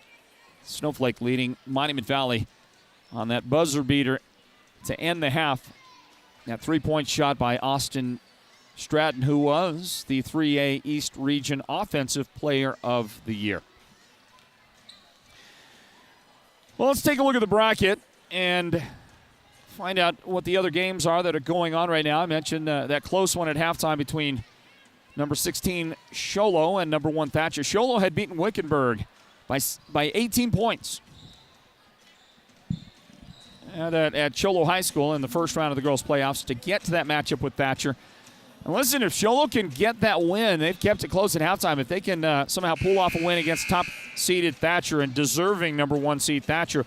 Snowflake leading Monument Valley on that buzzer beater to end the half. That three-point shot by Austin Stratton, who was the 3A East Region Offensive Player of the Year. Well, let's take a look at the bracket and find out what the other games are that are going on right now. I mentioned that close one at halftime between number 16 Sholo and number 1 Thatcher. Sholo had beaten Wickenburg by 18 points at Sholo High School in the first round of the girls' playoffs to get to that matchup with Thatcher. And listen, if Sholo can get that win, they've kept it close at halftime. If they can somehow pull off a win against top-seeded Thatcher and deserving number 1 seed Thatcher,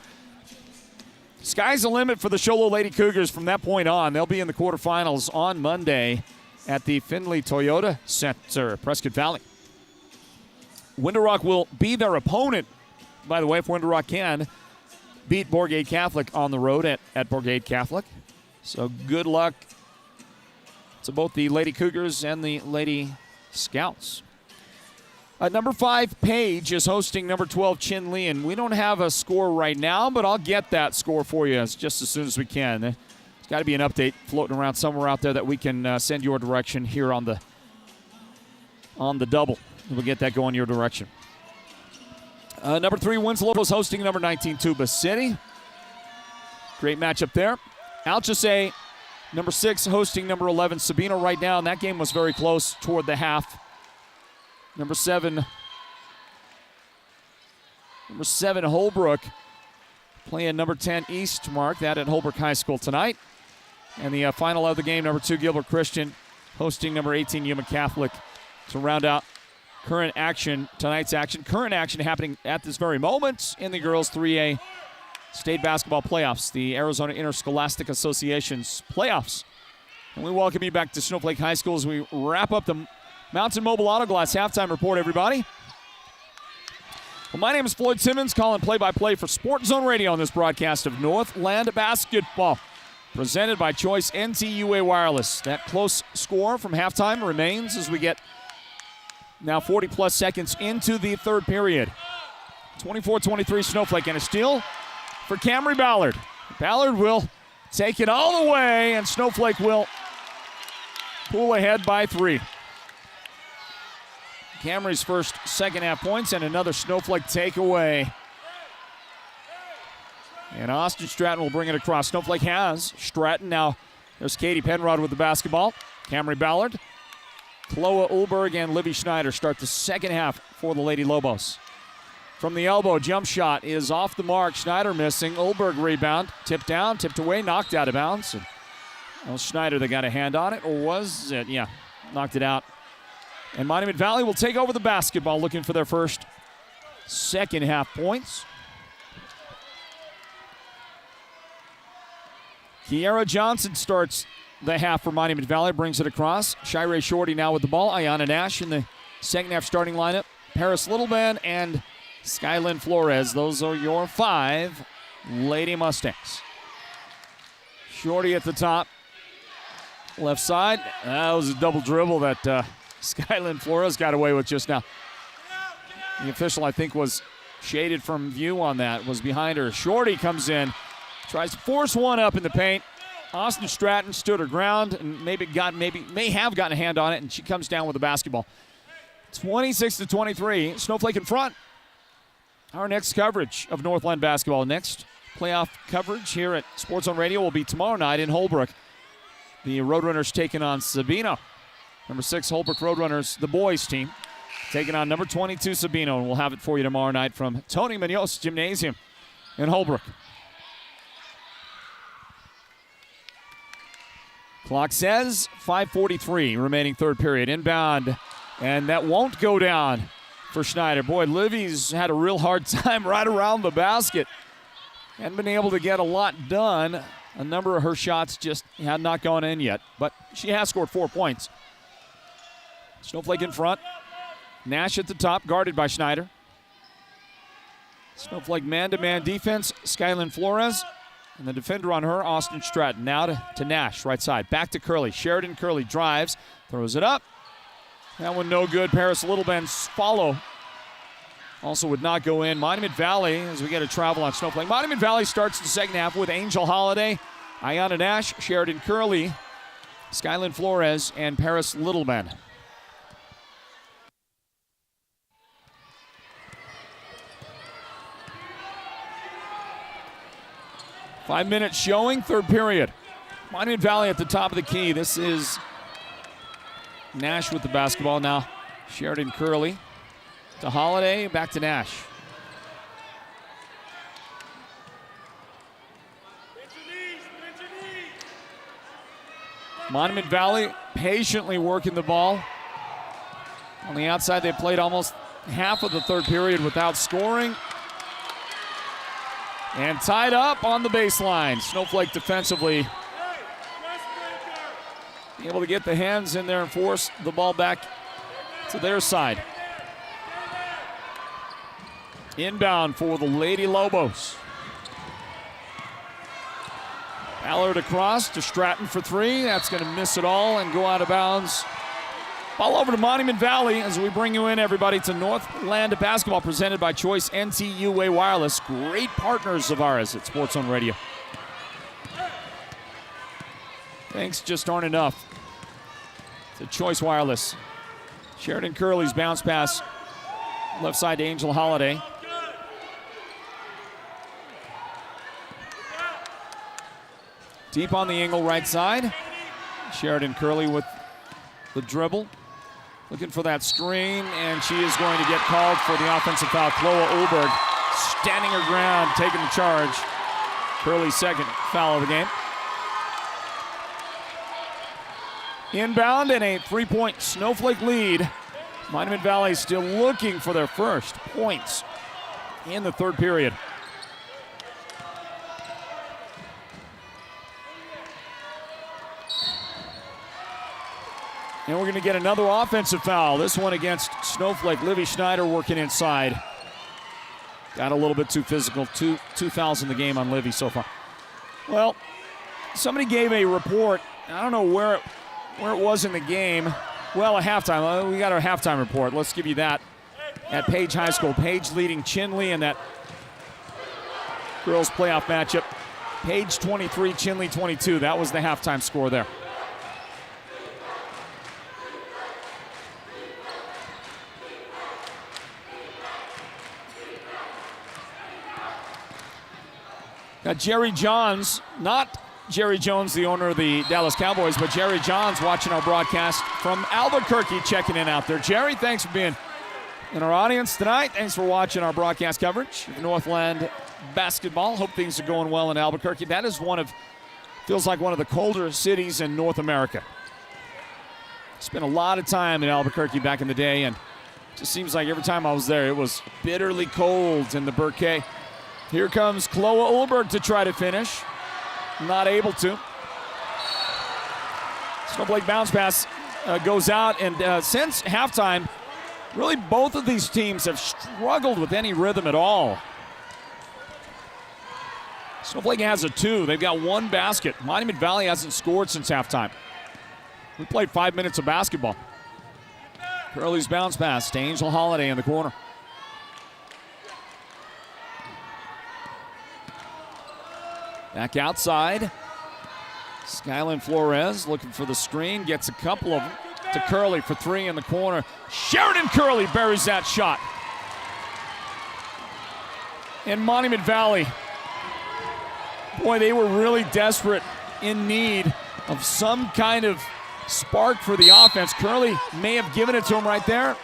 sky's the limit for the Sholo Lady Cougars from that point on. They'll be in the quarterfinals on Monday at the Findlay Toyota Center, Prescott Valley. Window Rock will be their opponent, by the way, if Window Rock can beat Borgate Catholic on the road at Borgate Catholic. So good luck to both the Lady Cougars and the Lady Scouts. Number 5, Page, is hosting number 12, Chin Lee, and we don't have a score right now, but I'll get that score for you just as soon as we can. There's got to be an update floating around somewhere out there that we can send your direction here on the double. We'll get that going your direction. Number 3, Winslow is hosting number 19, Tuba City. Great matchup there. Alchese, number 6, hosting number 11, Sabino right now, and that game was very close toward the half. Number 7, Holbrook playing number 10, East Mark, that at Holbrook High School tonight. And the final of the game, number 2, Gilbert Christian, hosting number 18, Yuma Catholic, to round out tonight's action. Current action happening at this very moment in the girls' 3A state basketball playoffs, the Arizona Interscholastic Association's playoffs. And we welcome you back to Snowflake High School as we wrap up the Mountain Mobile Auto Glass halftime report, everybody. Well, my name is Floyd Simmons, calling play-by-play for Sports Zone Radio on this broadcast of Northland Basketball, presented by Choice NTUA Wireless. That close score from halftime remains as we get now 40-plus seconds into the third period. 24-23 Snowflake, and a steal for Camry Ballard. Ballard will take it all the way, and Snowflake will pull ahead by 3. Camry's first second-half points and another Snowflake takeaway. And Austin Stratton will bring it across. Snowflake has Stratton. Now there's Katie Penrod with the basketball. Camry Ballard, Chloe Ulberg, and Livy Schneider start the second half for the Lady Lobos. From the elbow, jump shot is off the mark. Schneider missing. Ulberg rebound. Tipped down, tipped away, knocked out of bounds. And, well, Schneider, they got a hand on it, or was it? Yeah, knocked it out. And Monument Valley will take over the basketball, looking for their first second half points. Kiara Johnson starts the half for Monument Valley, brings it across. Shirey Shorty now with the ball. Ayana Nash in the second half starting lineup. Paris Littleben and Skylyn Flores. Those are your 5 Lady Mustangs. Shorty at the top. Left side. That was a double dribble that Skylyn Flores got away with just now. The official, I think, was shaded from view on that, was behind her. Shorty comes in, tries to force one up in the paint. Austin Stratton stood her ground and may have gotten a hand on it, and she comes down with the basketball. 26-23, Snowflake in front. Our next coverage of Northland basketball, next playoff coverage here at Sports Zone Radio will be tomorrow night in Holbrook. The Roadrunners taking on Sabino. Number 6, Holbrook Roadrunners, the boys team, taking on number 22, Sabino, and we'll have it for you tomorrow night from Tony Munoz Gymnasium in Holbrook. Clock says 5:43 remaining third period. Inbound, and that won't go down for Schneider. Boy, Livy's had a real hard time right around the basket. Hadn't been able to get a lot done. A number of her shots just had not gone in yet, but she has scored 4 points. Snowflake in front. Nash at the top, guarded by Schneider. Snowflake man-to-man defense, Skylin Flores. And the defender on her, Austin Stratton. Now to Nash, right side. Back to Curley. Sheridan Curley drives, throws it up. That one no good. Paris Littleben's follow also would not go in. Monument Valley, as we get a travel on Snowflake. Monument Valley starts the second half with Angel Holiday, Ayanna Nash, Sheridan Curley, Skylin Flores, and Paris Littleben. Five-minute showing, third period. Monument Valley at the top of the key. This is Nash with the basketball now. Sheridan Curley to Holiday, back to Nash. Monument Valley patiently working the ball. On the outside, they played almost half of the third period without scoring. And tied up on the baseline. Snowflake defensively able to get the hands in there and force the ball back to their side. Inbound for the Lady Lobos. Ballard across to Stratton for three. That's going to miss it all and go out of bounds. Ball over to Monument Valley as we bring you in, everybody, to Northland Basketball presented by Choice NTUA Wireless. Great partners of ours at Sports Zone Radio. Thanks just aren't enough to Choice Wireless. Sheridan Curley's bounce pass left side to Angel Holiday. Deep on the angle right side. Sheridan Curley with the dribble. Looking for that screen, and she is going to get called for the offensive foul. Chloe Ulberg standing her ground, taking the charge. Curley's second foul of the game. Inbound and a three-point Snowflake lead. Monument Valley still looking for their first points in the third period. And we're going to get another offensive foul. This one against Snowflake. Livy Schneider working inside. Got a little bit too physical. Two fouls in the game on Livy so far. Well, somebody gave a report. I don't know where it was in the game. Well, a halftime. We got our halftime report. Let's give you that. At Page High School. Page leading Chinley in that girls playoff matchup. Page 23, Chinley 22. That was the halftime score there. Got Jerry Johns, not Jerry Jones, the owner of the Dallas Cowboys, but Jerry Johns watching our broadcast from Albuquerque, checking in out there. Jerry, thanks for being in our audience tonight. Thanks for watching our broadcast coverage of Northland basketball. Hope things are going well in Albuquerque. That is feels like one of the colder cities in North America. Spent a lot of time in Albuquerque back in the day, and it just seems like every time I was there, it was bitterly cold in the Burkay. Here comes Chloe Ulberg to try to finish. Not able to. Snowflake bounce pass goes out, and since halftime, really both of these teams have struggled with any rhythm at all. Snowflake has a 2. They've got 1 basket. Monument Valley hasn't scored since halftime. We played 5 minutes of basketball. Curley's bounce pass to Angel Holiday in the corner. Back outside. Skylin Flores looking for the screen. Gets a couple of them to Curley for 3 in the corner. Sheridan Curley buries that shot. And Monument Valley. Boy, they were really desperate, in need of some kind of spark for the offense. Curley may have given it to him right there.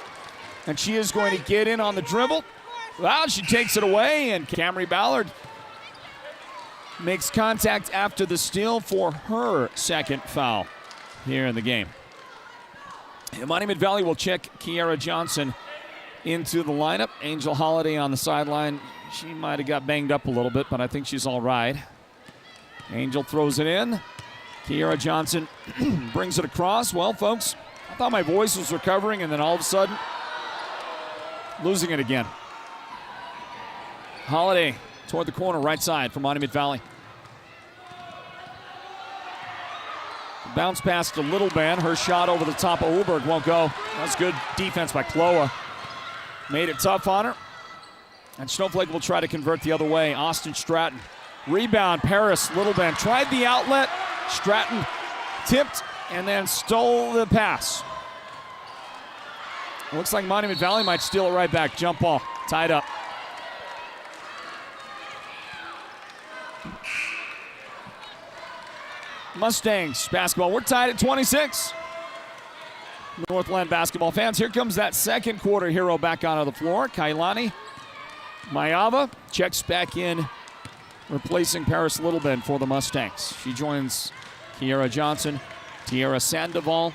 And she is going to get in on the dribble. Well, she takes it away, and Camry Ballard makes contact after the steal for her second foul here in the game. Monument Valley will check Kiara Johnson into the lineup. Angel Holiday on the sideline. She might have got banged up a little bit, but I think she's all right. Angel throws it in. Kiara Johnson brings it across. Well, folks, I thought my voice was recovering, and then all of a sudden, losing it again. Holiday toward the corner, right side for Monument Valley. Bounce pass to Little Ben. Her shot over the top of Ulberg won't go. That's good defense by Kloa. Made it tough on her. And Snowflake will try to convert the other way. Austin Stratton. Rebound, Paris. Little Ben tried the outlet. Stratton tipped and then stole the pass. Looks like Monument Valley might steal it right back. Jump ball, tied up. Mustangs basketball. We're tied at 26. Northland basketball fans, here comes that second quarter hero back onto the floor. Kailani Mayava checks back in, replacing Paris Littleben for the Mustangs. She joins Kiara Johnson, Tiara Sandoval,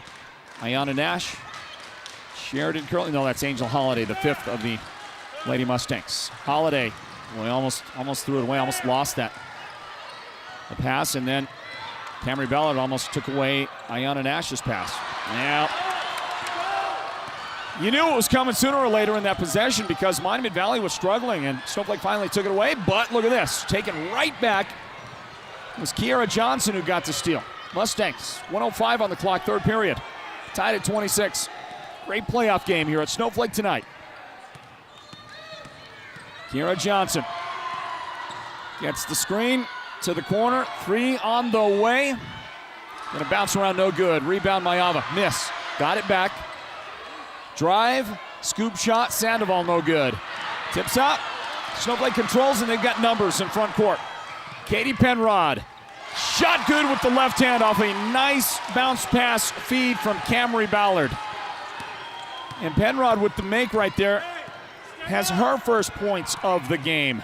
Ayana Nash, Sheridan Curley. No, that's Angel Holiday, the fifth of the Lady Mustangs. Holiday, well, almost threw it away, almost lost that. The pass, and then Camry Ballard almost took away Ayana Nash's pass. Now, you knew it was coming sooner or later in that possession because Monument Valley was struggling, and Snowflake finally took it away. But look at this, taken right back. It was Kiara Johnson who got the steal. Mustangs, 1:05 on the clock, third period. Tied at 26. Great playoff game here at Snowflake tonight. Kiara Johnson gets the screen to the corner. Three on the way. Gonna bounce around, no good. Rebound, Mayava, miss. Got it back. Drive, scoop shot, Sandoval, no good. Tips up, Snowflake controls, and they've got numbers in front court. Katie Penrod, shot good with the left hand off a nice bounce pass feed from Camry Ballard. And Penrod with the make right there has her first points of the game.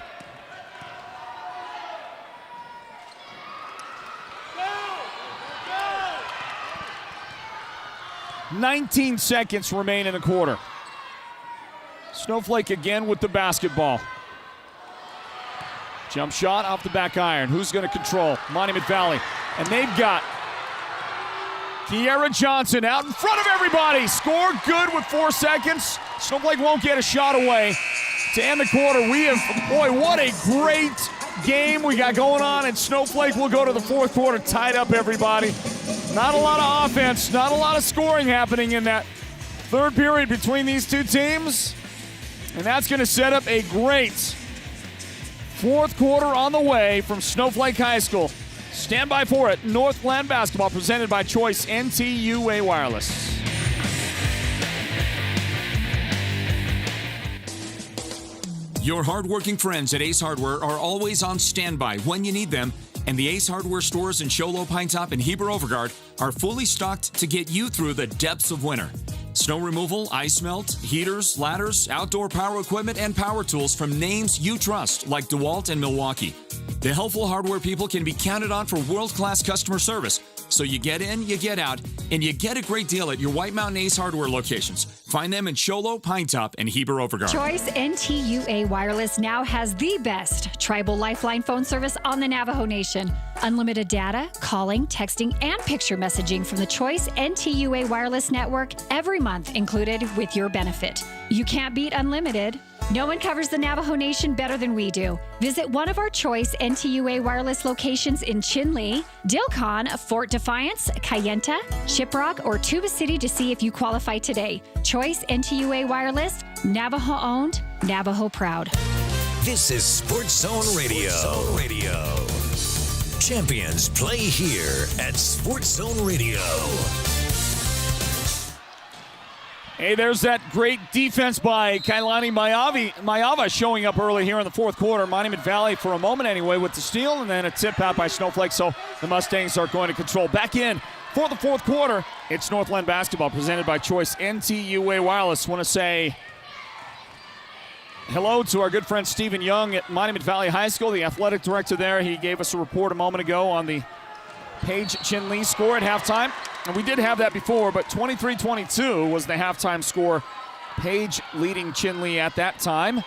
"19 seconds remain in the quarter. Snowflake again with the basketball. Jump shot off the back iron. Who's going to control? Monument Valley. And they've got Kiara Johnson out in front of everybody. Scored good with 4 seconds. Snowflake won't get a shot away to end the quarter. Boy, what a great game we got going on, and Snowflake will go to the fourth quarter tied up, everybody. Not a lot of offense, not a lot of scoring happening in that third period between these two teams. And that's going to set up a great fourth quarter on the way from Snowflake High School. Stand by for it. Northland basketball presented by Choice NTUA Wireless. Your hardworking friends at Ace Hardware are always on standby when you need them, and the Ace Hardware stores in Show Low, Pine Top, and Heber Overgard are fully stocked to get you through the depths of winter. Snow removal, ice melt, heaters, ladders, outdoor power equipment, and power tools from names you trust like DeWalt and Milwaukee. The helpful hardware people can be counted on for world-class customer service. So you get in, you get out, and you get a great deal at your White Mountain Ace Hardware locations. Find them in Show Low, Pine Top, and Heber Overgard. Choice NTUA Wireless now has the best tribal lifeline phone service on the Navajo Nation. Unlimited data, calling, texting, and picture messaging from the Choice NTUA Wireless Network every month included with your benefit. You can't beat unlimited. No one covers the Navajo Nation better than we do. Visit one of our Choice NTUA Wireless locations in Chinle, Dilcon, Fort Defiance, Kayenta, Shiprock, or Tuba City to see if you qualify today. Choice NTUA Wireless, Navajo owned, Navajo proud. This is Sports Zone Radio. Champions play here at Sports Zone Radio. Hey, there's that great defense by Kailani Mayava showing up early here in the fourth quarter. Monument Valley, for a moment anyway, with the steal, and then a tip out by Snowflake. So the Mustangs are going to control. Back in for the fourth quarter, It's Northland basketball presented by Choice NTUA Wireless. Want to say hello to our good friend Stephen Young at Monument Valley High School, the athletic director there. He gave us a report a moment ago on the Paige Chinlee score at halftime. And we did have that before, but 23-22 was the halftime score. Paige leading Chinlee at that time.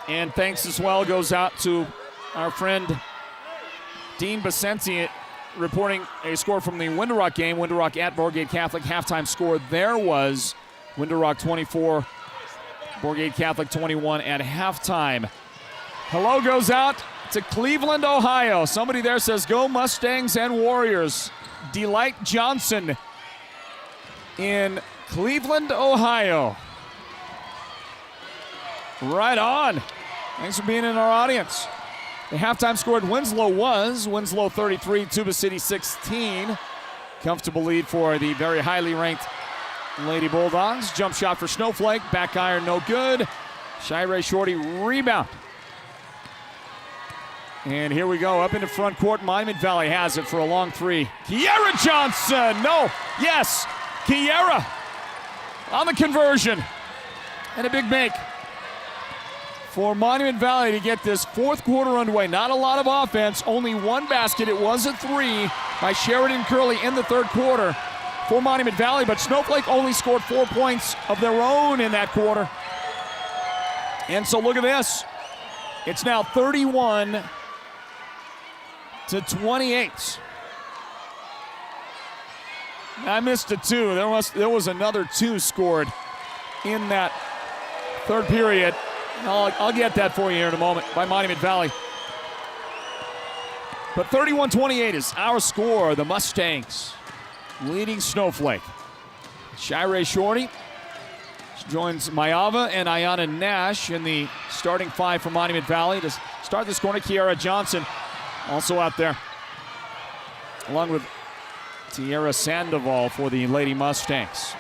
And thanks as well goes out to our friend Dean Basenti reporting a score from the Window Rock game. Window Rock at Borgate Catholic. Halftime score there was Window Rock 24, Borgate Catholic 21 at halftime. Hello goes out to Cleveland, Ohio. Somebody there says, go Mustangs and Warriors. Delight Johnson in Cleveland, Ohio. Right on. Thanks for being in our audience. The halftime score at Winslow was Winslow 33, Tuba City 16. Comfortable lead for the very highly ranked Lady Bulldogs. Jump shot for Snowflake. Back iron, no good. Shirey Shorty rebound. And here we go, up into front court. Monument Valley has it for a long three. Kiera Johnson, no, yes. Kiera on the conversion. And a big make for Monument Valley to get this fourth quarter underway. Not a lot of offense, only one basket. It was a three by Sheridan Curley in the third quarter for Monument Valley, but Snowflake only scored 4 points of their own in that quarter. And so look at this. It's now 31-28. I missed a two. There was another two scored in that third period. I'll get that for you here in a moment by Monument Valley. But 31-28 is our score. The Mustangs leading Snowflake. Shirey Shorty joins Mayava and Ayana Nash in the starting five for Monument Valley. To start this corner, Kiera Johnson also out there, along with Tierra Sandoval for the Lady Mustangs.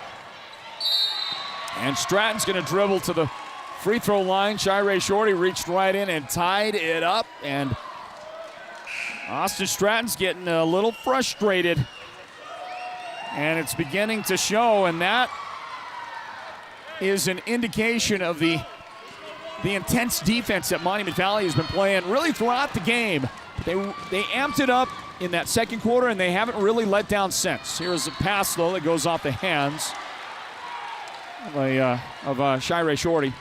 And Stratton's going to dribble to the free throw line. Shirey Shorty reached right in and tied it up. And Austin Stratton's getting a little frustrated. And it's beginning to show, and that is an indication of the intense defense that Monument Valley has been playing really throughout the game. They amped it up in that second quarter, and they haven't really let down since. Here's a pass, though, that goes off the hands of Shirey Shorty.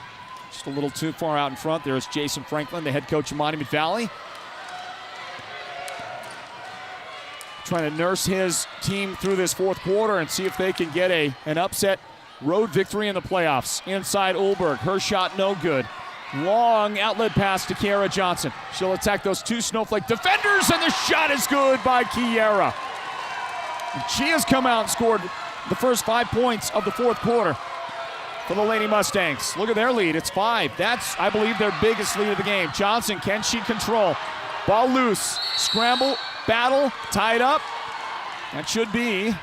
Just a little too far out in front. There's Jason Franklin, the head coach of Monument Valley, trying to nurse his team through this fourth quarter and see if they can get an upset road victory in the playoffs. Inside Ulberg, her shot no good. Long outlet pass to Kiera Johnson. She'll attack those two Snowflake defenders, and the shot is good by Kiera. She has come out and scored the first 5 points of the fourth quarter for the Lady Mustangs. Look at their lead. It's 5. That's, I believe, their biggest lead of the game. Johnson, can she control? Ball loose. Scramble, battle, tied up. That should be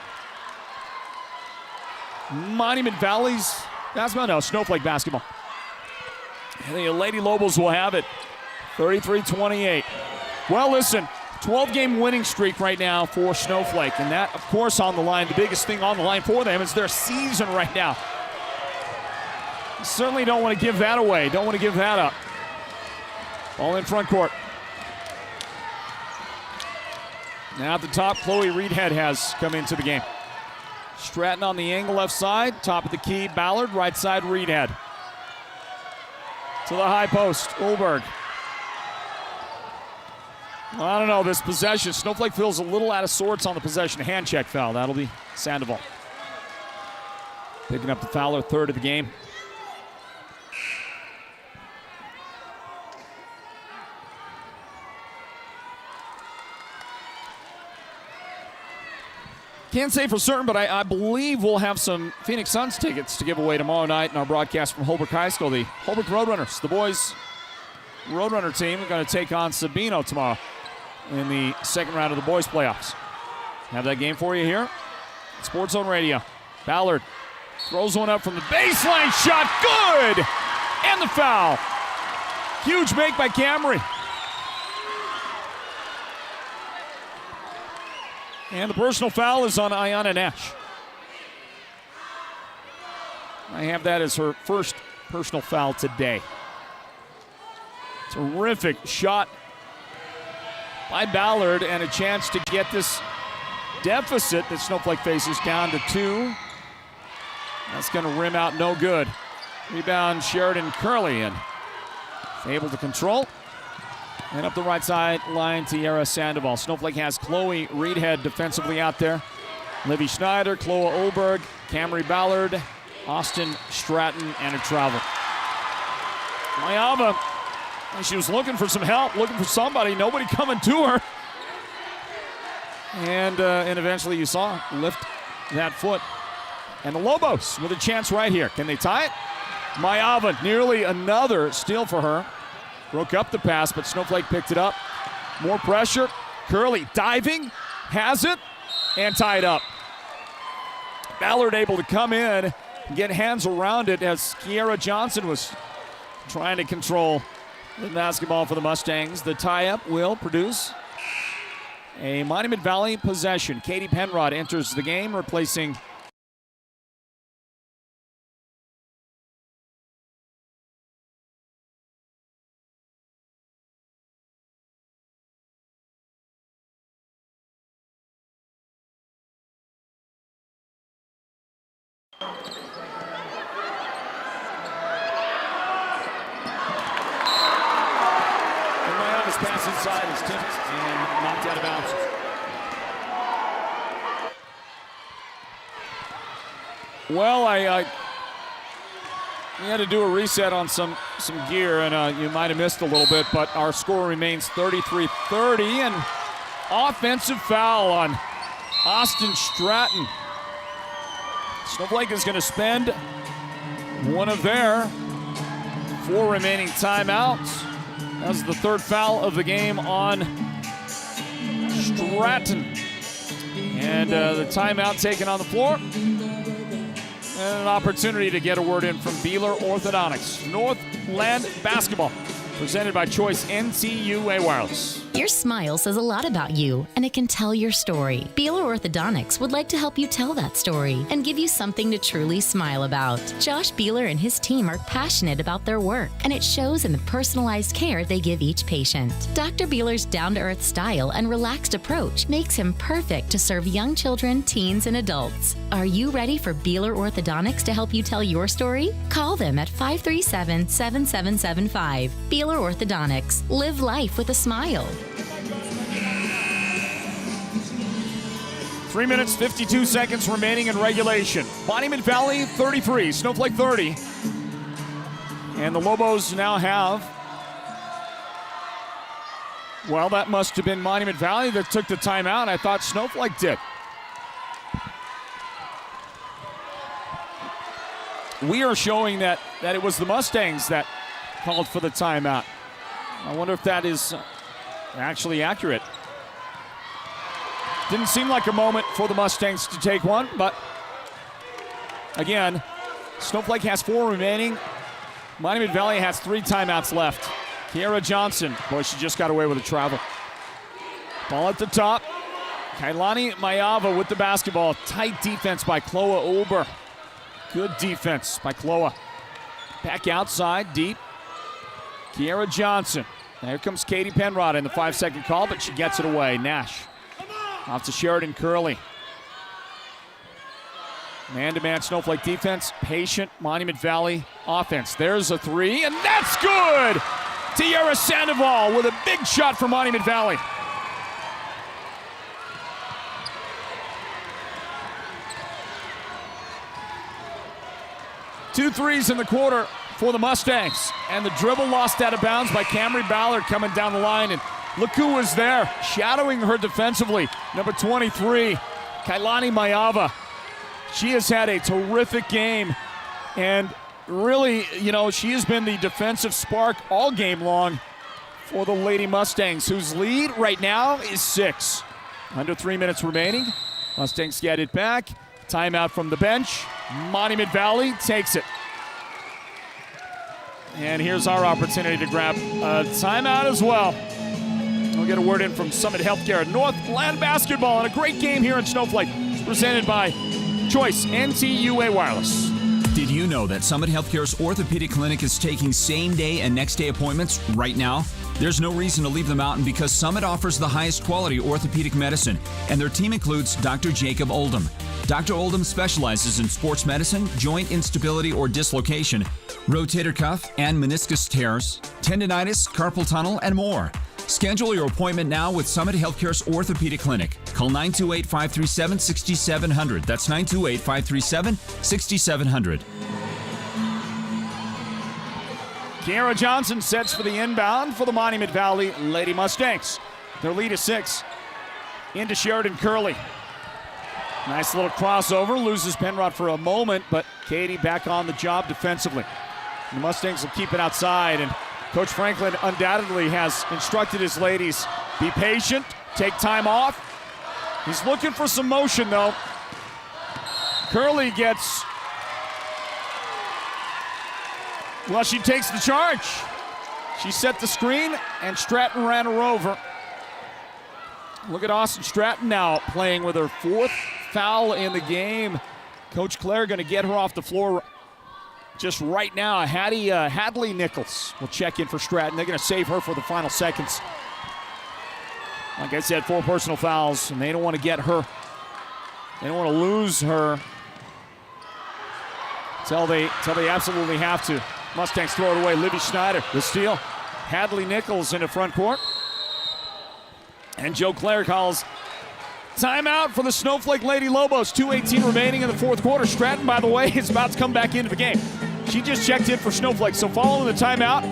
Monument Valley's basketball. No, Snowflake basketball. And the Lady Lobos will have it. 33-28. Well, listen, 12-game winning streak right now for Snowflake. And that, of course, on the line. The biggest thing on the line for them is their season right now. Certainly don't want to give that away. Don't want to give that up. Ball in front court. Now at the top, Chloe Reedhead has come into the game. Stratton on the angle left side. Top of the key, Ballard. Right side, Reedhead. To the high post, Ulberg. Well, I don't know, this possession. Snowflake feels a little out of sorts on the possession. Hand check foul. That'll be Sandoval. Picking up the foul, her third of the game. Can't say for certain, but I believe we'll have some Phoenix Suns tickets to give away tomorrow night in our broadcast from Holbrook High School. The Holbrook Roadrunners, the boys' Roadrunner team, are going to take on Sabino tomorrow in the second round of the boys' playoffs. Have that game for you here. Sports Zone Radio. Ballard throws one up from the baseline. Shot good! And the foul. Huge make by Camry. And the personal foul is on Ayana Nash. I have that as her first personal foul today. Terrific shot by Ballard and a chance to get this deficit that Snowflake faces down to 2. That's going to rim out no good. Rebound Sheridan Curley and able to control. And up the right side line, Tiara Sandoval. Snowflake has Chloe Reedhead defensively out there. Livy Schneider, Chloe Olberg, Camry Ballard, Austin Stratton, and a travel. Mayava, she was looking for some help, looking for somebody. Nobody coming to her. And eventually you saw her lift that foot. And the Lobos with a chance right here. Can they tie it? Mayava, nearly another steal for her. Broke up the pass, but Snowflake picked it up. More pressure. Curley diving, has it, and tied up. Ballard able to come in and get hands around it as Kiera Johnson was trying to control the basketball for the Mustangs. The tie-up will produce a Monument Valley possession. Katie Penrod enters the game, replacing pass inside is tipped and knocked out of bounds. Well, we had to do a reset on some gear, and you might have missed a little bit, but our score remains 33-30, and offensive foul on Austin Stratton. Snowflake is going to spend one of their 4 remaining timeouts. That's the third foul of the game on Stratton. And the timeout taken on the floor. And an opportunity to get a word in from Beeler Orthodontics. Northland Basketball, presented by Choice NCUA Wireless. Your smile says a lot about you, and it can tell your story. Beeler Orthodontics would like to help you tell that story and give you something to truly smile about. Josh Beeler and his team are passionate about their work, and it shows in the personalized care they give each patient. Dr. Beeler's down-to-earth style and relaxed approach makes him perfect to serve young children, teens, and adults. Are you ready for Beeler Orthodontics to help you tell your story? Call them at 537-7775. Beeler Orthodontics. Live life with a smile. 3 minutes, 52 seconds remaining in regulation. Monument Valley 33, Snowflake 30. And the Lobos now have, well, that must have been Monument Valley that took the timeout. I thought Snowflake did. We are showing that it was the Mustangs that called for the timeout. I wonder if that is actually accurate. Didn't seem like a moment for the Mustangs to take one, but again, Snowflake has 4 remaining. Monument Valley has 3 timeouts left. Kiera Johnson, boy, she just got away with a travel. Ball at the top. Kailani Mayava with the basketball. Tight defense by Chloe Ober. Good defense by Chloe. Back outside, deep. Kiera Johnson. There comes Katie Penrod in the 5-second call, but she gets it away. Nash. Off to Sheridan Curley. Man-to-man Snowflake defense. Patient Monument Valley offense. There's a 3, and that's good! Tiara Sandoval with a big shot for Monument Valley. Two threes in the quarter for the Mustangs. And the dribble lost out of bounds by Camry Ballard coming down the line. And look who was there, shadowing her defensively. Number 23, Kailani Mayava. She has had a terrific game. And really, she has been the defensive spark all game long for the Lady Mustangs, whose lead right now is 6. Under 3 minutes remaining. Mustangs get it back. Timeout from the bench. Monument Valley takes it. And here's our opportunity to grab a timeout as well. We'll get a word in from Summit Healthcare. Northland Basketball and a great game here in Snowflake, presented by Choice NTUA Wireless. Did you know that Summit Healthcare's orthopedic clinic is taking same-day and next-day appointments right now? There's no reason to leave them out, and because Summit offers the highest quality orthopedic medicine, and their team includes Dr. Jacob Oldham. Dr. Oldham specializes in sports medicine, joint instability or dislocation, rotator cuff and meniscus tears, tendinitis, carpal tunnel, and more. Schedule your appointment now with Summit Healthcare's Orthopedic Clinic. Call 928-537-6700. That's 928-537-6700. Kiara Johnson sets for the inbound for the Monument Valley Lady Mustangs. Their lead is 6. Into Sheridan Curley. Nice little crossover. Loses Penrod for a moment, but Katie back on the job defensively. The Mustangs will keep it outside, and Coach Franklin undoubtedly has instructed his ladies, be patient, take time off. He's looking for some motion, though. Curley gets... Well, she takes the charge. She set the screen, and Stratton ran her over. Look at Austin Stratton now playing with her 4th foul in the game. Coach Claire going to get her off the floor just right now. Hadley Nichols will check in for Stratton. They're going to save her for the final seconds. Like I said, 4 personal fouls, and they don't want to get her. They don't want to lose her until they absolutely have to. Mustangs throw it away. Libby Schneider, the steal. Hadley Nichols into front court. And Joe Claire calls timeout for the Snowflake Lady Lobos. 2:18 remaining in the 4th quarter. Stratton, by the way, is about to come back into the game. She just checked in for Snowflake. So following the timeout,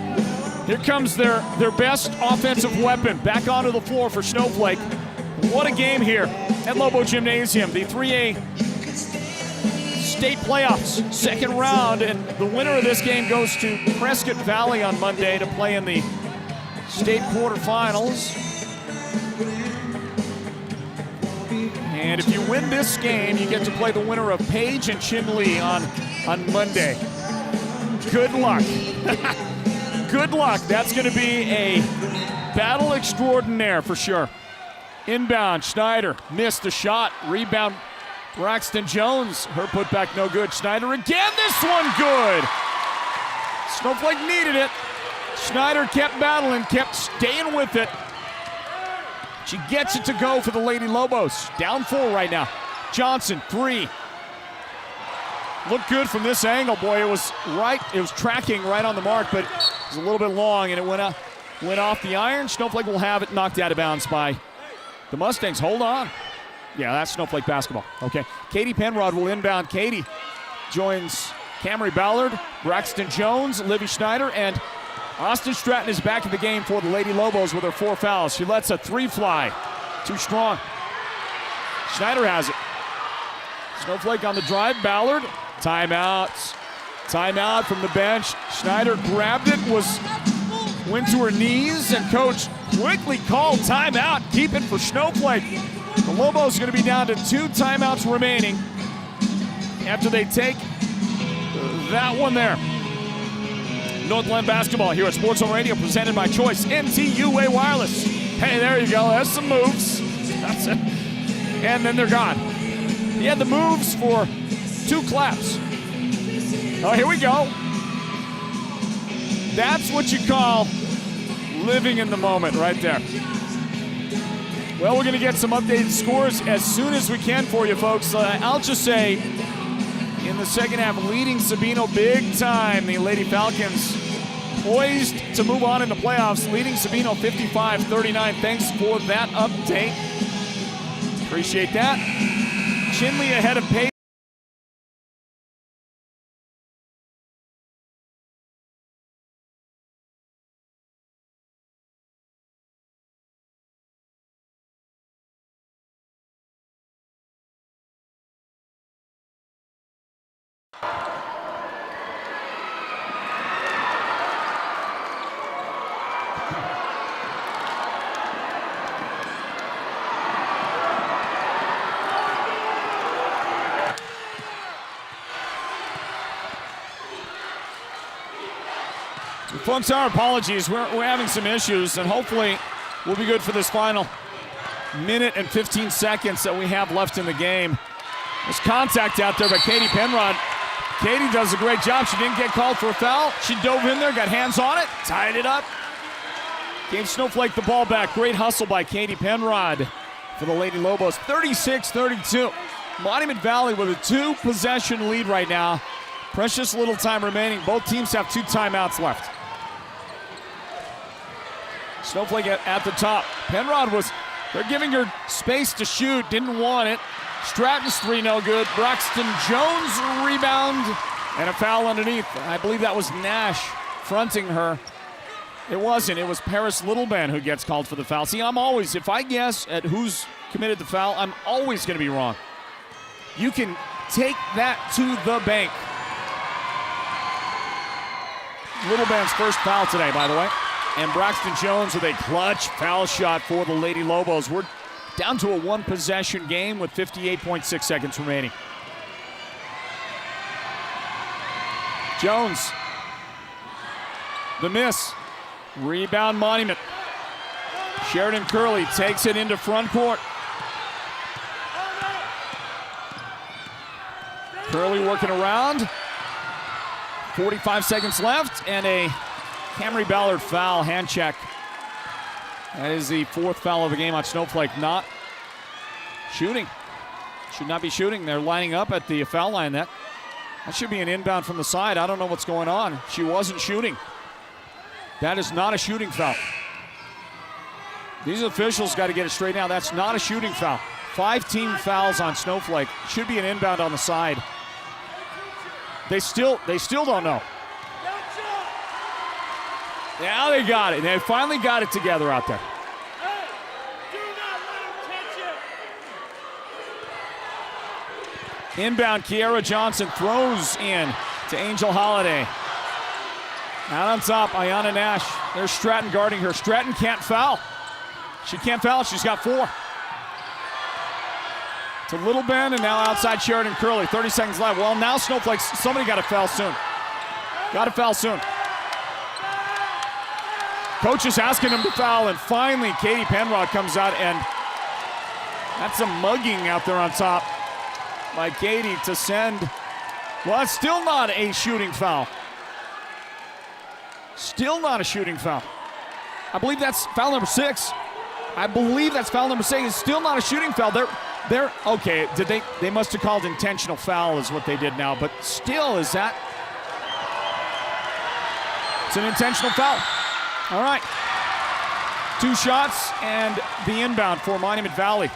here comes their best offensive weapon back onto the floor for Snowflake. What a game here at Lobo Gymnasium. The 3A state playoffs, 2nd round, and the winner of this game goes to Prescott Valley on Monday to play in the state quarterfinals. And if you win this game, you get to play the winner of Page and Chinle on Monday. Good luck. Good luck. That's going to be a battle extraordinaire for sure. Inbound, Schneider missed the shot. Rebound, Braxton Jones. Her putback no good. Schneider again. This one good. Snowflake needed it. Schneider kept battling, kept staying with it. She gets it to go for the Lady Lobos. Down 4 right now. Johnson, 3. Looked good from this angle, boy. It was tracking right on the mark, but it was a little bit long, and it went off the iron. Snowflake will have it knocked out of bounds by the Mustangs. Hold on. Yeah, that's Snowflake basketball. Okay. Katie Penrod will inbound. Katie joins Camry Ballard, Braxton Jones, Livy Schneider, and Austin Stratton is back in the game for the Lady Lobos with her 4 fouls. She lets a 3 fly. Too strong. Schneider has it. Snowflake on the drive. Ballard. Timeout. Timeout from the bench. Schneider grabbed it, went to her knees, and coach quickly called timeout. Keep it for Snowflake. The Lobos are going to be down to 2 timeouts remaining after they take that one there. Northland basketball here at Sports Zone Radio, presented by Choice NTUA Wireless. Hey, there you go. That's some moves. That's it. And then they're gone. He had the moves for 2 claps. Oh, here we go. That's what you call living in the moment right there. Well, we're going to get some updated scores as soon as we can for you, folks. I'll just say, in the second half, leading Sabino big time. The Lady Falcons poised to move on in the playoffs, leading Sabino 55-39. Thanks for that update. Appreciate that. Chinle ahead of Page. Folks, our apologies. We're having some issues, and hopefully will be good for this final minute and 15 seconds that we have left in the game. There's contact out there by Katie Penrod. Katie does a great job. She didn't get called for a foul. She dove in there, got hands on it, tied it up. Gave Snowflake the ball back. Great hustle by Katie Penrod for the Lady Lobos. 36-32. Monument Valley with a 2-possession lead right now. Precious little time remaining. Both teams have 2 timeouts left. Snowflake at the top. Penrod they're giving her space to shoot. Didn't want it. Stratton's 3 no good. Braxton Jones rebound and a foul underneath. I believe that was Nash fronting her. It wasn't. It was Paris Littleben who gets called for the foul. See, if I guess at who's committed the foul, I'm always going to be wrong. You can take that to the bank. Littleben's first foul today, by the way. And Braxton Jones with a clutch foul shot for the Lady Lobos. We're down to a 1-possession game with 58.6 seconds remaining. Jones. The miss. Rebound Monument. Sheridan Curley takes it into front court. Curley working around. 45 seconds left and a Camry Ballard foul, hand check. That is the 4th foul of the game on Snowflake. Not shooting. Should not be shooting. They're lining up at the foul line. That should be an inbound from the side. I don't know what's going on. She wasn't shooting. That is not a shooting foul. These officials got to get it straight now. That's not a shooting foul. 5 team fouls on Snowflake. Should be an inbound on the side. They still don't know. Now they got it. They finally got it together out there. Inbound, Kiera Johnson throws in to Angel Holiday. Out on top, Ayanna Nash. There's Stratton guarding her. Stratton can't foul. She can't foul. She's got 4. To Little Ben, and now outside Sheridan Curley. 30 seconds left. Well, now Snowflake, somebody got to foul soon. Got to foul soon. Coach is asking him to foul, and finally Katie Penrod comes out, and that's a mugging out there on top by Katie to send. Well, it's still not a shooting foul. Still not a shooting foul. I believe that's foul number 6. I believe that's foul number 6. It's still not a shooting foul. They're okay. They must have called intentional foul is what they did now, but still, is that? It's an intentional foul. All right. 2 shots and the inbound for Monument Valley.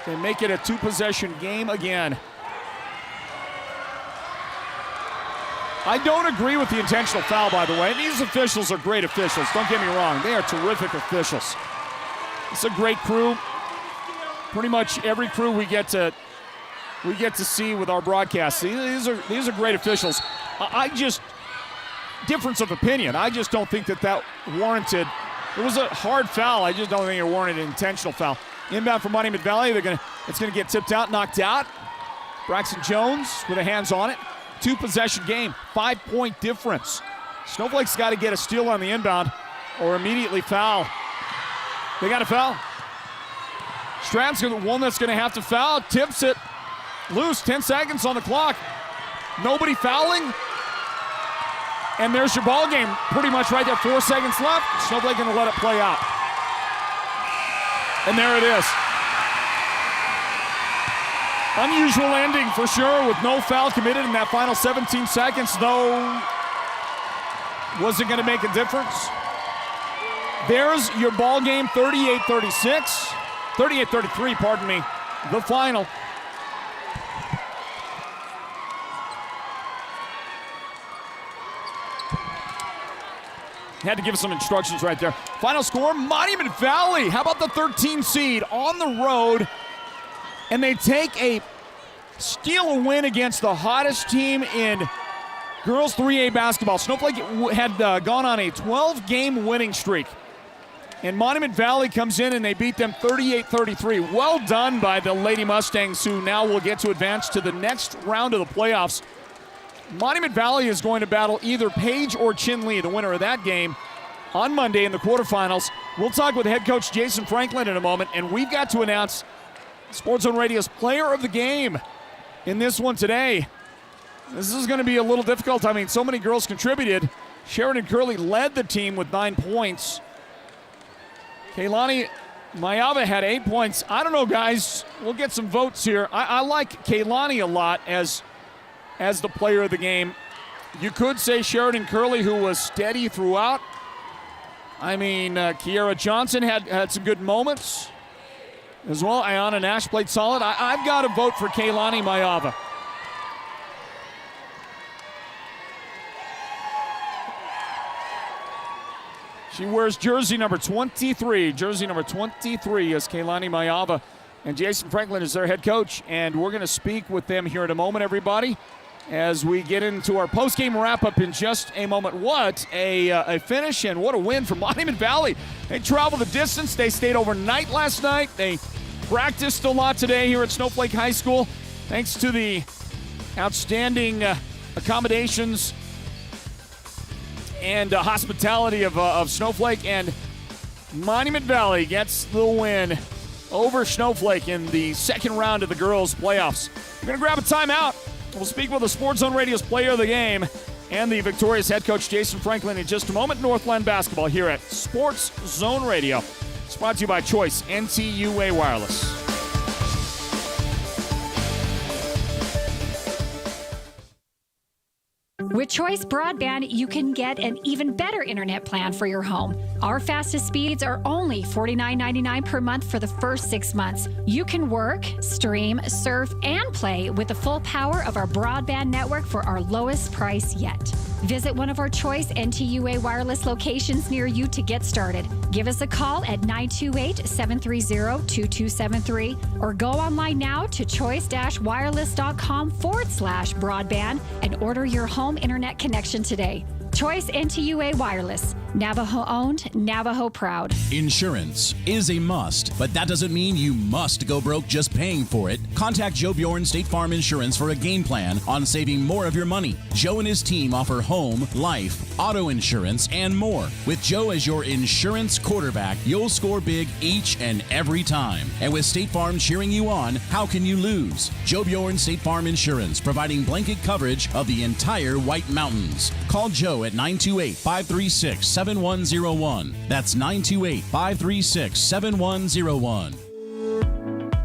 They make it a 2-possession game again. I don't agree with the intentional foul, by the way. These officials are great officials. Don't get me wrong. They are terrific officials. It's a great crew. Pretty much every crew we get to see with our broadcasts. These are great officials. Difference of opinion. I just don't think that warranted. It was a hard foul. I just don't think it warranted an intentional foul. Inbound from Monument Valley. It's gonna get tipped out, knocked out. Braxton Jones with a hands on it. 2-possession game, 5-point difference. Snowflake's got to get a steal on the inbound or immediately foul. They got to foul. Stratton's the one that's going to have to foul. Tips it loose. 10 seconds on the clock. Nobody fouling. And there's your ball game pretty much right there. 4 seconds left. Snowflake going to let it play out. And there it is. Unusual ending for sure with no foul committed in that final 17 seconds, though. Was it going to make a difference? There's your ball game, 38-36. 38-33, pardon me, the final. Had to give us some instructions right there. Final score, Monument Valley. How about the 13 seed on the road? And they steal a win against the hottest team in girls 3A basketball. Snowflake had gone on a 12-game winning streak. And Monument Valley comes in and they beat them 38-33. Well done by the Lady Mustangs, who now will get to advance to the next round of the playoffs. Monument Valley is going to battle either Page or Chin Lee, the winner of that game. on Monday in the quarterfinals. We'll talk with head coach Jason Franklin in a moment, and we've got to announce Sports Zone Radio's player of the game in this one today. This is going to be a little difficult. I mean, so many girls contributed. Sheridan Curley led the team with 9 points. Kaylani Mayava had 8 points. I don't know, guys. We'll get some votes here. I like Kaylani a lot as the player of the game. You could say Sheridan Curley, who was steady throughout. I mean, Kiara Johnson had some good moments as well. Ayana Nash played solid. I've got to vote for Kaylani Mayava. She wears jersey number 23. Jersey number 23 is Kaylani Mayava. And Jason Franklin is their head coach. And we're going to speak with them here in a moment, everybody, as we get into our post-game wrap-up in just a moment. What a finish and what a win for Monument Valley. They traveled the distance. They stayed overnight last night. They practiced a lot today here at Snowflake High School. Thanks to the outstanding accommodations and hospitality of Snowflake, and Monument Valley gets the win over Snowflake in the second round of the girls' playoffs. We're going to grab a timeout. We'll speak with the Sports Zone Radio's player of the game and the victorious head coach Jason Franklin in just a moment. Northland basketball here at Sports Zone Radio. It's brought to you by Choice NTUA Wireless. With Choice Broadband, you can get an even better internet plan for your home. Our fastest speeds are only $49.99 per month for the first 6 months. You can work, stream, surf, and play with the full power of our broadband network for our lowest price yet. Visit one of our Choice NTUA wireless locations near you to get started. Give us a call at 928-730-2273 or go online now to choice-wireless.com/broadband and order your home internet connection today. Choice NTUA Wireless. Navajo owned, Navajo proud. Insurance is a must, but that doesn't mean you must go broke just paying for it. Contact Joe Bjorn State Farm Insurance for a game plan on saving more of your money. Joe and his team offer home, life, auto insurance, and more. With Joe as your insurance quarterback, you'll score big each and every time. And with State Farm cheering you on, how can you lose? Joe Bjorn State Farm Insurance, providing blanket coverage of the entire White Mountains. Call Joe at 928-536-7101. That's 928-536-7101.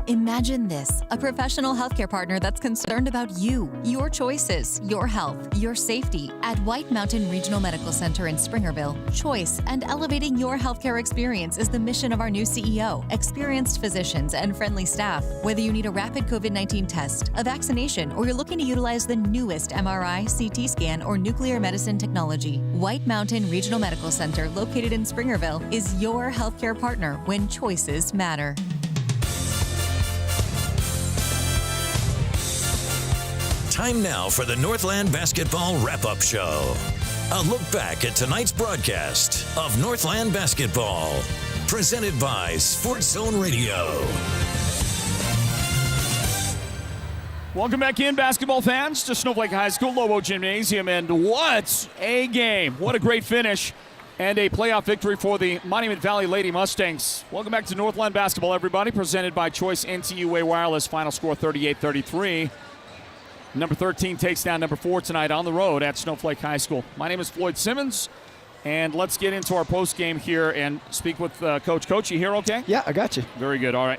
Imagine this, a professional healthcare partner that's concerned about you, your choices, your health, your safety. At White Mountain Regional Medical Center in Springerville, choice and elevating your healthcare experience is the mission of our new CEO, experienced physicians, and friendly staff. Whether you need a rapid COVID-19 test, a vaccination, or you're looking to utilize the newest MRI, CT scan, or nuclear medicine technology, White Mountain Regional Medical Center, located in Springerville, is your healthcare partner when choices matter. Time now for the Northland Basketball Wrap-Up Show. A look back at tonight's broadcast of Northland Basketball. Presented by Sports Zone Radio. Welcome back in, basketball fans, to Snowflake High School, Lobo Gymnasium. And what a game. What a great finish. And a playoff victory for the Monument Valley Lady Mustangs. Welcome back to Northland Basketball, everybody. Presented by Choice NTUA Wireless. Final score 38-33. Number 13 takes down number 4 tonight on the road at Snowflake High School. My name is Floyd Simmons, and let's get into our post game here and speak with Coach. Coach, you here okay? Yeah, I got you. Very good. All right.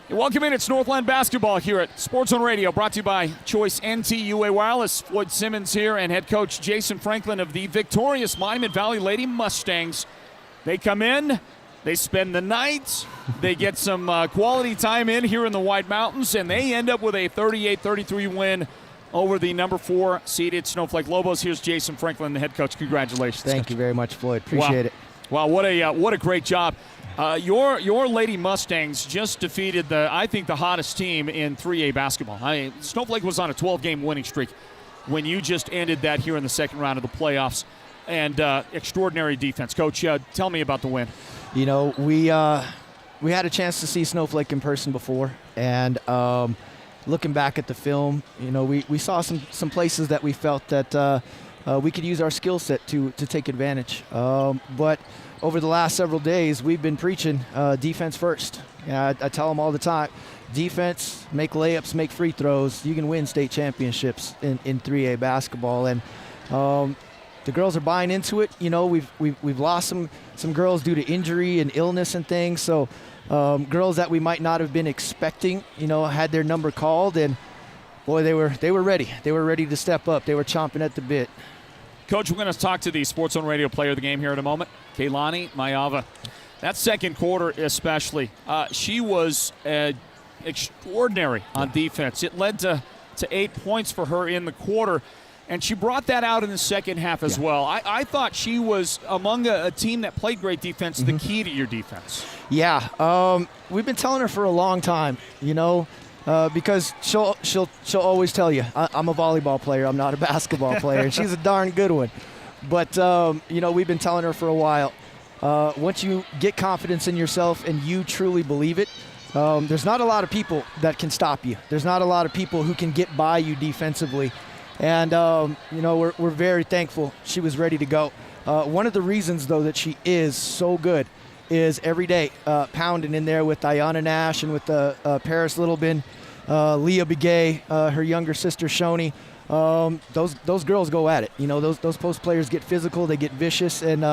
Welcome in. It's Northland Basketball here at Sports Zone Radio, brought to you by Choice NTUA Wireless. Floyd Simmons here and head coach Jason Franklin of the victorious Monument Valley Lady Mustangs. They come in. They spend the night, they get some quality time in here in the White Mountains, and they end up with a 38-33 win over the number 4 seeded Snowflake Lobos. Here's Jason Franklin, the head coach. Congratulations. Thank you very much, Floyd. Appreciate it. Wow, what a great job. Your Lady Mustangs just defeated I think the hottest team in 3A basketball. Snowflake was on a 12-game winning streak when you just ended that here in the second round of the playoffs, and extraordinary defense. Coach, tell me about the win. You know, we had a chance to see Snowflake in person before, and looking back at the film, you know, we saw some places that we felt that we could use our skill set to take advantage. But over the last several days, we've been preaching defense first. I tell them all the time, defense, make layups, make free throws. You can win state championships in 3A basketball. And the girls are buying into it. You know, we've lost some girls due to injury and illness and things. So girls that we might not have been expecting, you know, had their number called, and boy, they were ready. They were ready to step up. They were chomping at the bit. Coach, we're going to talk to the Sports Zone Radio player of the game here in a moment, Kaylani Mayava. That second quarter especially, she was extraordinary on defense. It led to 8 points for her in the quarter, and she brought that out in the second half as well. I thought she was, among a team that played great defense, the key to your defense. Yeah, we've been telling her for a long time, you know, because she'll always tell you, I'm a volleyball player, I'm not a basketball player, and she's a darn good one. But, you know, we've been telling her for a while, once you get confidence in yourself and you truly believe it, there's not a lot of people that can stop you. There's not a lot of people who can get by you defensively. And, you know, we're very thankful she was ready to go. One of the reasons, though, that she is so good is every day pounding in there with Diana Nash and with Paris Littlebin, Leah Begay, her younger sister Shoni. Those girls go at it. You know, those post players get physical, they get vicious, and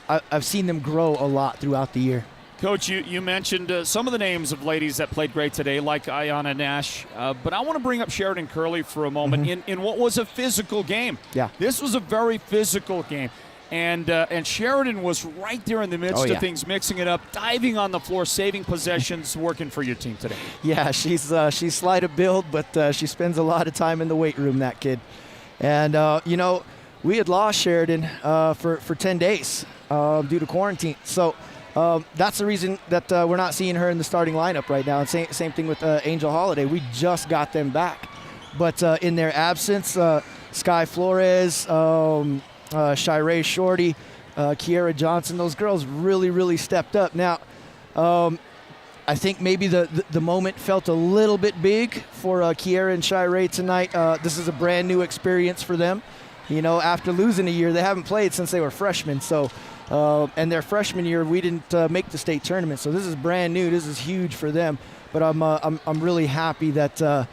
I've seen them grow a lot throughout the year. Coach, you mentioned some of the names of ladies that played great today, like Ayana Nash, but I want to bring up Sheridan Curley for a moment in what was a physical game. Yeah. This was a very physical game, and Sheridan was right there in the midst of things, mixing it up, diving on the floor, saving possessions, working for your team today. Yeah, she's slight of build, but she spends a lot of time in the weight room, that kid. And, you know, we had lost Sheridan for 10 days due to quarantine. So that's the reason that we're not seeing her in the starting lineup right now. And same thing with Angel Holiday. We just got them back. But in their absence, Sky Flores, Shiree Shorty, Kiera Johnson, those girls really, really stepped up. Now, I think maybe the moment felt a little bit big for Kiera and Shiree tonight. This is a brand new experience for them. You know, after losing a year, they haven't played since they were freshmen. So, and their freshman year, we didn't make the state tournament. So this is brand new. This is huge for them. But I'm really happy that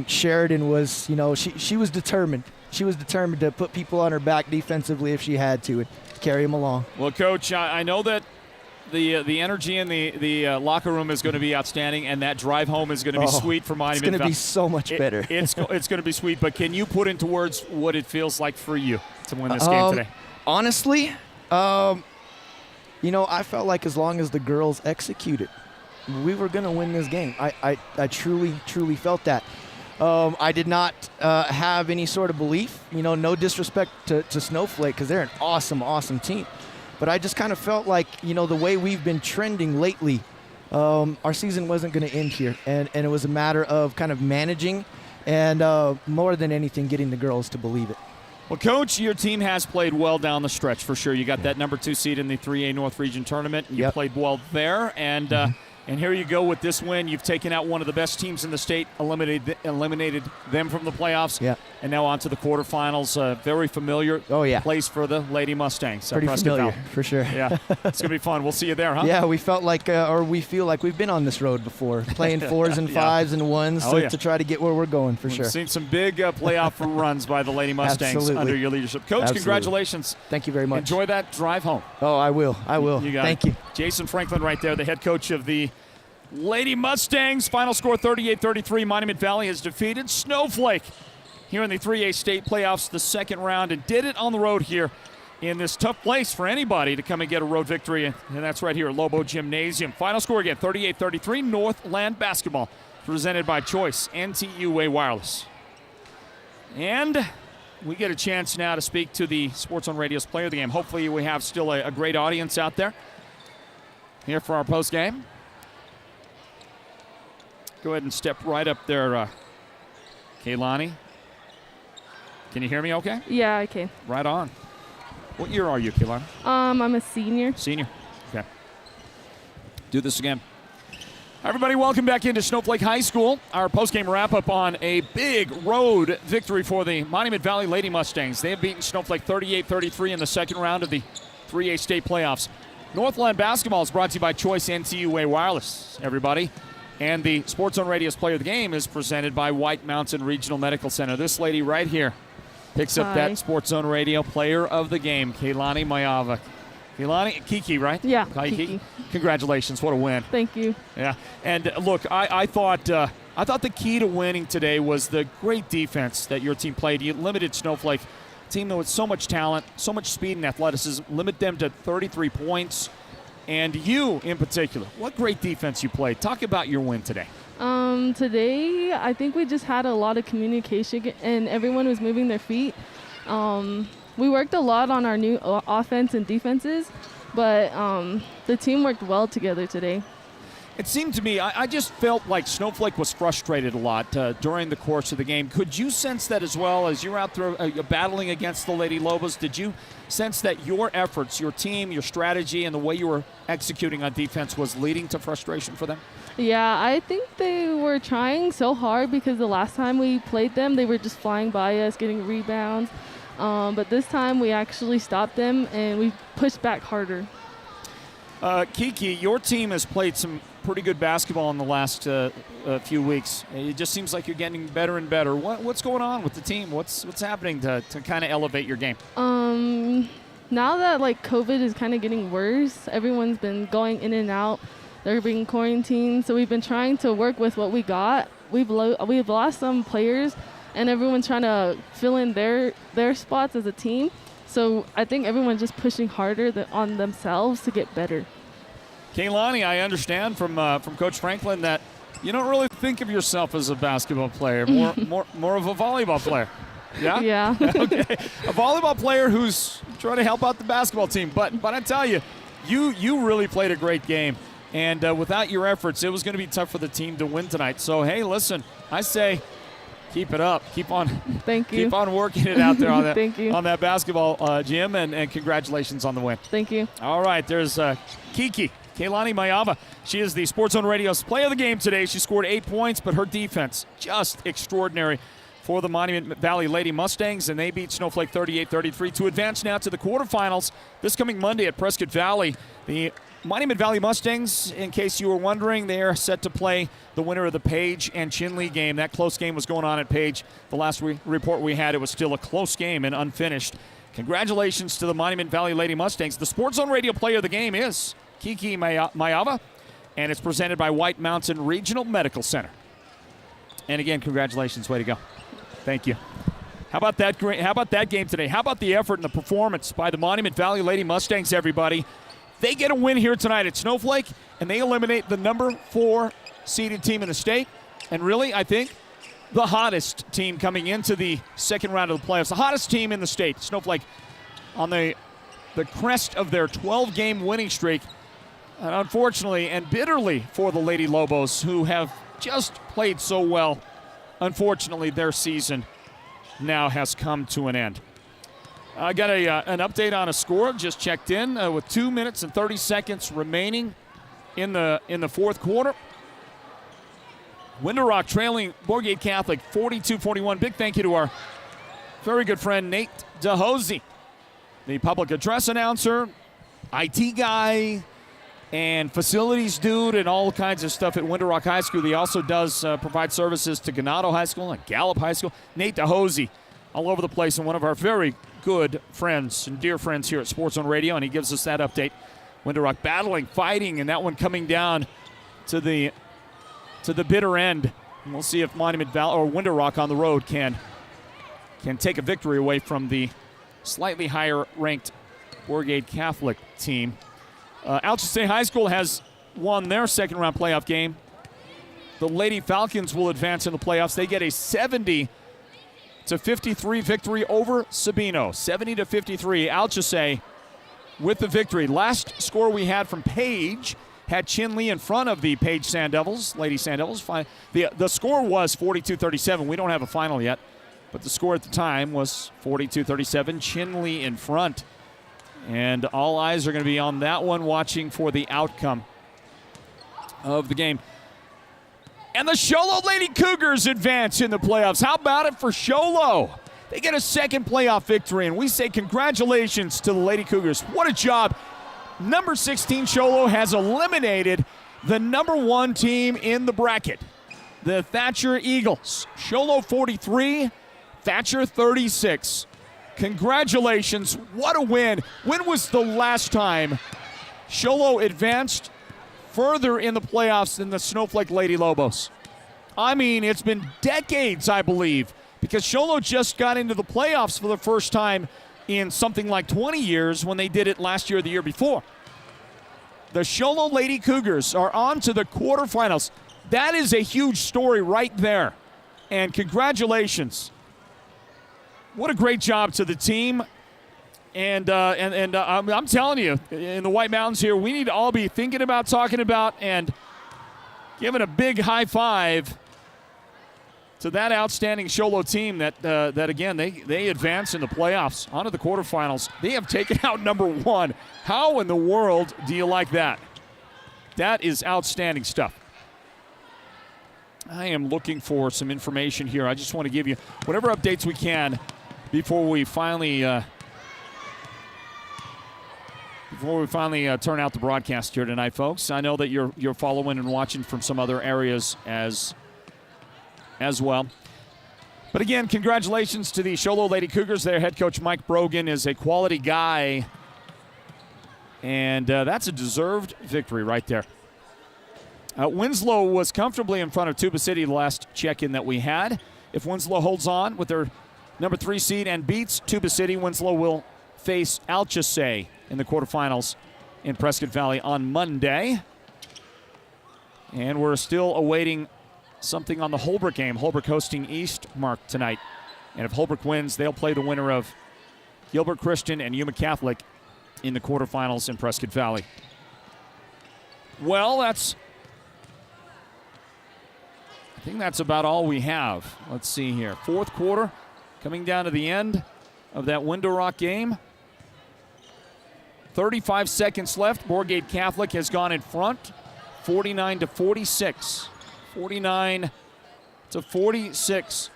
Sheridan was, you know, she was determined. She was determined to put people on her back defensively if she had to and carry them along. Well, Coach, I know that the energy in the locker room is going to be outstanding, and that drive home is going to be sweet for Monument Valley. It's going to be so much better. It's going to be sweet, but can you put into words what it feels like for you to win this game today? Honestly, you know, I felt like as long as the girls executed, we were going to win this game. I truly felt that. I did not have any sort of belief, you know, no disrespect to Snowflake because they're an awesome team. But I just kind of felt like, you know, the way we've been trending lately, our season wasn't going to end here. And it was a matter of kind of managing and more than anything getting the girls to believe it. Well, Coach, your team has played well down the stretch for sure. You got that number 2 seed in the 3A North Region Tournament. You played well there. And here you go with this win. You've taken out one of the best teams in the state, eliminated them from the playoffs, and now on to the quarterfinals. Very familiar place for the Lady Mustangs. Pretty familiar, for sure. Yeah, it's going to be fun. We'll see you there, huh? Yeah, we felt like, or we feel like we've been on this road before, playing 4s and 5s and 1s to try to get where we're going, for sure. We've seen some big playoff runs by the Lady Mustangs under your leadership. Coach, congratulations. Thank you very much. Enjoy that drive home. Oh, I will. You got Thank you. Jason Franklin right there, the head coach of the Lady Mustangs. Final score 38-33. Monument Valley has defeated Snowflake here in the 3A state playoffs, the second round, and did it on the road here in this tough place for anybody to come and get a road victory, and that's right here at Lobo Gymnasium. Final score again, 38-33. Northland basketball presented by Choice NTUA Wireless. And we get a chance now to speak to the Sports on Radio's player of the game. Hopefully we have still a great audience out there here for our post game. Go ahead and step right up there, Kaylani. Can you hear me okay? Yeah, I can. Right on. What year are you, Kaylani? I'm a senior. Senior. Okay. Do this again. Everybody, welcome back into Snowflake High School. Our postgame wrap-up on a big road victory for the Monument Valley Lady Mustangs. They have beaten Snowflake 38-33 in the second round of the 3A state playoffs. Northland basketball is brought to you by Choice NCUA Wireless, everybody. And the Sports Zone Radio's Player of the Game is presented by White Mountain Regional Medical Center. This lady right here picks up that Sports Zone Radio Player of the Game, Kaylani Mayava. Kaylani, Kiki, right? Yeah, Kiki. Congratulations, what a win. Thank you. Yeah, and look, I thought the key to winning today was the great defense that your team played. You limited Snowflake, a team with so much talent, so much speed and athleticism, limit them to 33 points. And you, in particular, what great defense you played. Talk about your win today. Today, I think we just had a lot of communication, and everyone was moving their feet. We worked a lot on our new offense and defenses, but the team worked well together today. It seemed to me, I just felt like Snowflake was frustrated a lot during the course of the game. Could you sense that as well as you're out there battling against the Lady Lobos? Did you sense that your efforts, your team, your strategy, and the way you were executing on defense was leading to frustration for them? Yeah, I think they were trying so hard because the last time we played them, they were just flying by us, getting rebounds. But this time we actually stopped them and we pushed back harder. Kiki, your team has played some pretty good basketball in the last few weeks. It just seems like you're getting better and better. What's going on with the team? What's happening to kind of elevate your game? Now that COVID is kind of getting worse, everyone's been going in and out. They're being quarantined, so we've been trying to work with what we got. We've lost some players, and everyone's trying to fill in their spots as a team. So I think everyone's just pushing harder on themselves to get better. Kaylani, I understand from Coach Franklin that you don't really think of yourself as a basketball player, more of a volleyball player. Yeah? Yeah. Okay. A volleyball player who's trying to help out the basketball team. But I tell you, you really played a great game. And without your efforts, it was going to be tough for the team to win tonight. So, hey, listen, I say keep it up. Keep on Thank you. Keep on working it out there on that, Thank you. on that basketball gym, and congratulations on the win. Thank you. All right, there's Kiki. Kaylani Mayava. She is the Sports Zone Radio's Player of the Game today. She scored 8 points, but her defense just extraordinary for the Monument Valley Lady Mustangs, and they beat Snowflake 38-33 to advance now to the quarterfinals this coming Monday at Prescott Valley. The Monument Valley Mustangs, in case you were wondering, they are set to play the winner of the Page and Chinley game. That close game was going on at Page. The last report we had, it was still a close game and unfinished. Congratulations to the Monument Valley Lady Mustangs. The Sports Zone Radio Player of the Game is Kiki Mayava, and it's presented by White Mountain Regional Medical Center. And again, congratulations. Way to go. Thank you. How about that game today? How about the effort and the performance by the Monument Valley Lady Mustangs, everybody? They get a win here tonight at Snowflake, and they eliminate the number 4 seeded team in the state. And really, I think, the hottest team coming into the second round of the playoffs. The hottest team in the state, Snowflake, on the crest of their 12-game winning streak. And unfortunately and bitterly for the Lady Lobos, who have just played so well, unfortunately their season now has come to an end. I got an update on a score. Just checked in with 2 minutes and 30 seconds remaining in the fourth quarter. Window Rock trailing Borgate Catholic 42-41. Big thank you to our very good friend Nate DeHosey, the public address announcer, IT guy, and facilities dude, and all kinds of stuff at Window Rock High School. He also does provide services to Ganado High School and Gallup High School. Nate DeHosey, all over the place, and one of our very good friends and dear friends here at Sports Zone Radio, and he gives us that update. Window Rock battling, fighting, and that one coming down to the bitter end. And we'll see if Monument Valley or Window Rock on the road can take a victory away from the slightly higher ranked Borgate Catholic team. Alchester High School has won their second round playoff game. The Lady Falcons will advance in the playoffs. They get a 70-53 victory over Sabino. 70-53. Alchester with the victory. Last score we had from Page had Chinley in front of the Page Sand Devils, Lady Sand Devils. The score was 42-37. We don't have a final yet, but the score at the time was 42-37. Chinley in front. And all eyes are going to be on that one, watching for the outcome of the game. And the Sholo Lady Cougars advance in the playoffs. How about it for Sholo? They get a second playoff victory, and we say congratulations to the Lady Cougars. What a job. Number 16 Sholo has eliminated the number 1 team in the bracket, the Thatcher Eagles. Sholo 43, Thatcher 36. Congratulations. What a win. When was the last time Sholo advanced further in the playoffs than the Snowflake Lady Lobos? I mean, it's been decades, I believe, because Sholo just got into the playoffs for the first time in something like 20 years when they did it last year or the year before. The Sholo Lady Cougars are on to the quarterfinals. That is a huge story right there. And congratulations. What a great job to the team. And I'm telling you, in the White Mountains here, we need to all be thinking about, talking about, and giving a big high five to that outstanding Sholo team that again, they advance in the playoffs, onto the quarterfinals. They have taken out number 1. How in the world do you like that? That is outstanding stuff. I am looking for some information here. I just want to give you whatever updates we can before we finally turn out the broadcast here tonight, folks. I know that you're following and watching from some other areas as well. But again, congratulations to the Sholo Lady Cougars. Their head coach Mike Brogan is a quality guy, and that's a deserved victory right there. Winslow was comfortably in front of Tuba City the last check-in that we had. If Winslow holds on with their number 3 seed and beats Tuba City, Winslow will face Alchesay in the quarterfinals in Prescott Valley on Monday. And we're still awaiting something on the Holbrook game. Holbrook hosting East Mark tonight. And if Holbrook wins, they'll play the winner of Gilbert Christian and Yuma Catholic in the quarterfinals in Prescott Valley. Well, I think that's about all we have. Let's see here. Fourth quarter, coming down to the end of that Window Rock game. 35 seconds left. Borgate Catholic has gone in front, 49-46. 49-46.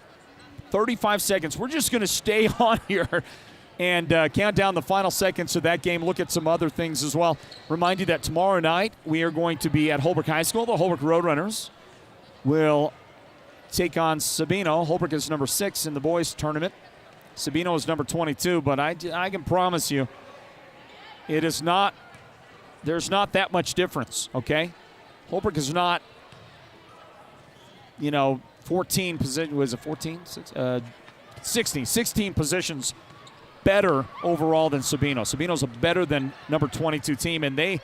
35 seconds. We're just going to stay on here and count down the final seconds of that game. Look at some other things as well. Remind you that tomorrow night we are going to be at Holbrook High School. The Holbrook Roadrunners will take on Sabino. Holbrook is number 6 in the boys tournament. Sabino is number 22, but I can promise you there's not that much difference, okay? Holbrook is not, 14 positions, was it 14? 16 positions better overall than Sabino. Sabino's a better than number 22 team, and they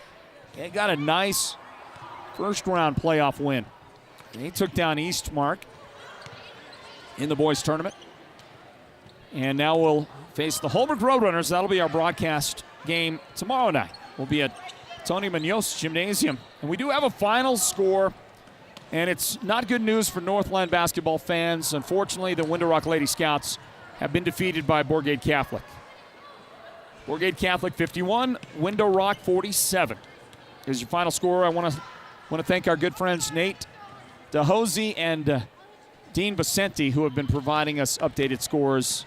got a nice first-round playoff win. They took down East Mark in the boys tournament. And now we'll face the Holbrook Roadrunners. That'll be our broadcast game tomorrow night. We'll be at Tony Munoz Gymnasium. And we do have a final score, and it's not good news for Northland basketball fans. Unfortunately, the Window Rock Lady Scouts have been defeated by Borgate Catholic. Borgate Catholic 51, Window Rock 47 is your final score. I want to thank our good friends Nate DeHosey and Dean Vicente, who have been providing us updated scores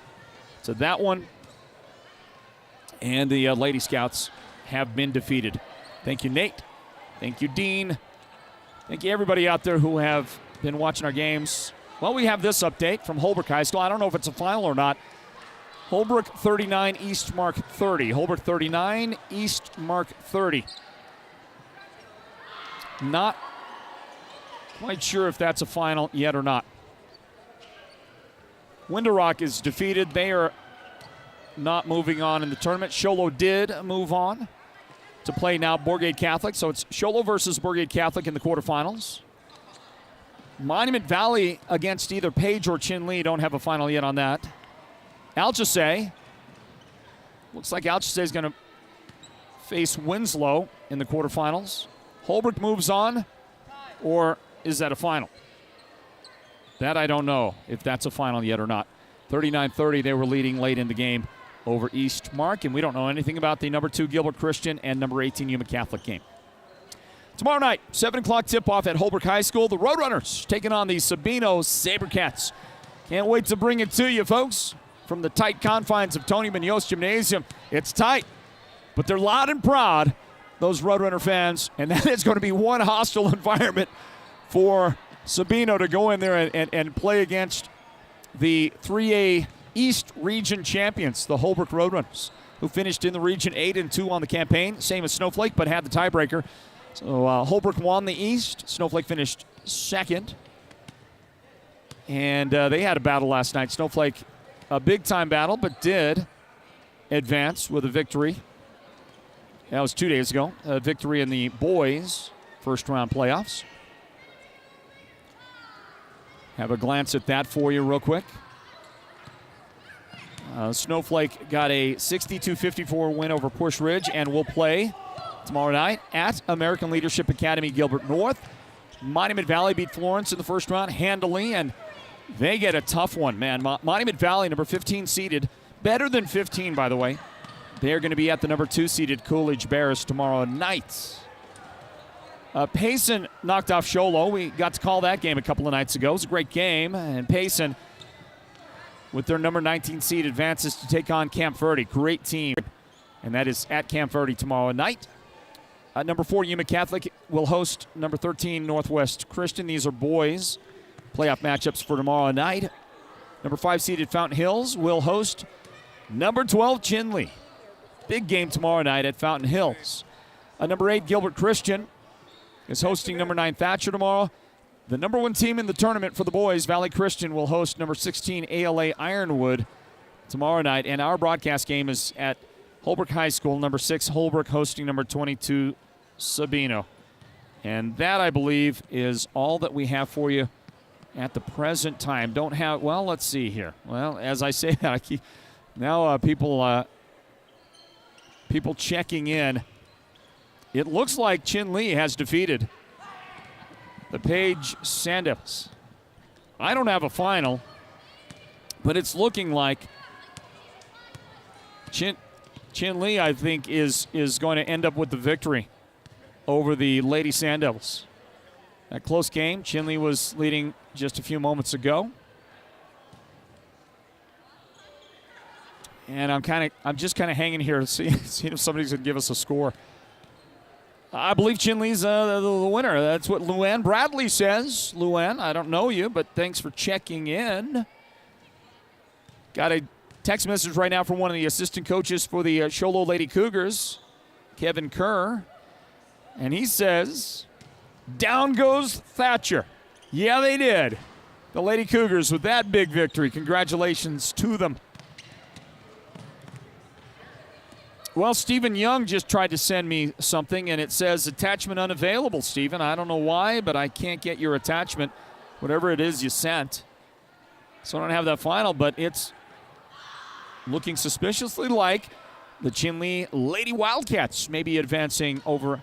to that one. And the Lady Scouts have been defeated. Thank you, Nate. Thank you, Dean. Thank you, everybody out there who have been watching our games. Well, we have this update from Holbrook High School. I don't know if it's a final or not. Holbrook 39, East Mark 30. Holbrook 39, East Mark 30. Not quite sure if that's a final yet or not. Window Rock is defeated. They are not moving on in the tournament. Sholo did move on to play now Borgate Catholic. So it's Sholo versus Borgate Catholic in the quarterfinals. Monument Valley against either Page or Chin Lee. Don't have a final yet on that. Alchesay. Looks like Alchesay is going to face Winslow in the quarterfinals. Holbrook moves on, or is that a final? That I don't know if that's a final yet or not. 39-30, they were leading late in the game over East Mark, and we don't know anything about the number 2 Gilbert Christian and number 18 Yuma Catholic game. Tomorrow night, 7 o'clock tip-off at Holbrook High School. The Roadrunners taking on the Sabino Sabercats. Can't wait to bring it to you, folks. From the tight confines of Tony Munoz Gymnasium. It's tight, but they're loud and proud, those Roadrunner fans, and that is going to be one hostile environment for Sabino to go in there and play against the 3A East Region champions, the Holbrook Roadrunners, who finished in the region 8-2 on the campaign, same as Snowflake, but had the tiebreaker. So Holbrook won the East. Snowflake finished second. And they had a battle last night. Snowflake, a big-time battle, but did advance with a victory. That was 2 days ago. A victory in the boys' first-round playoffs. Have a glance at that for you real quick. Snowflake got a 62-54 win over Push Ridge and will play tomorrow night at American Leadership Academy Gilbert North. Monument Valley beat Florence in the first round handily, and they get a tough one, man. Monument Valley, number 15 seeded, better than 15, by the way. They're going to be at the number 2 seeded Coolidge Bears tomorrow night. Payson knocked off Sholo. We got to call that game a couple of nights ago. It was a great game, and Payson, with their number 19 seed, advances to take on Camp Verde. Great team, and that is at Camp Verde tomorrow night. Number 4, Yuma Catholic will host number 13, Northwest Christian. These are boys' playoff matchups for tomorrow night. Number 5 seeded Fountain Hills will host number 12, Chinley. Big game tomorrow night at Fountain Hills. Number 8, Gilbert Christian is hosting number 9, Thatcher tomorrow. The number 1 team in the tournament for the boys, Valley Christian, will host number 16, ALA Ironwood tomorrow night. And our broadcast game is at Holbrook High School, number 6, Holbrook hosting number 22, Sabino. And that, I believe, is all that we have for you at the present time. Don't have, well, let's see here. Well, as I say that, I keep, now people checking in. It looks like Chin Lee has defeated the Page Sandevils. I don't have a final, but it's looking like Chin Lee, I think, is going to end up with the victory over the Lady Sand Devils. A close game. Chin Lee was leading just a few moments ago. And I'm just kind of hanging here to see if somebody's going to give us a score. I believe Chin Lee's the winner. That's what Luann Bradley says. Luann, I don't know you, but thanks for checking in. Got a text message right now from one of the assistant coaches for the Sholo Lady Cougars, Kevin Kerr. And he says, down goes Thatcher. Yeah, they did. The Lady Cougars with that big victory. Congratulations to them. Well, Stephen Young just tried to send me something, and it says attachment unavailable, Stephen. I don't know why, but I can't get your attachment, whatever it is you sent. So I don't have that final, but it's looking suspiciously like the Chinley Lady Wildcats may be advancing over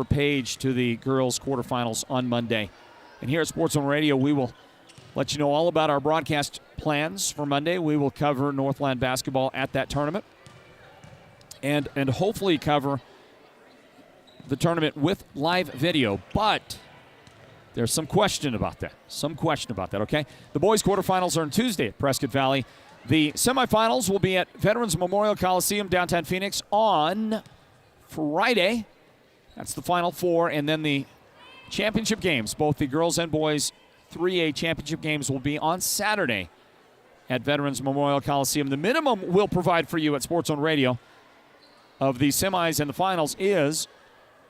Page to the girls' quarterfinals on Monday. And here at Sports Zone Radio, we will let you know all about our broadcast plans for Monday. We will cover Northland basketball at that tournament and hopefully cover the tournament with live video. But there's some question about that. Okay? The boys' quarterfinals are on Tuesday at Prescott Valley. The semifinals will be at Veterans Memorial Coliseum, downtown Phoenix, on Friday. That's the Final Four. And then the championship games, both the girls and boys 3A championship games, will be on Saturday at Veterans Memorial Coliseum. The minimum we'll provide for you at Sports Zone Radio of the semis and the finals is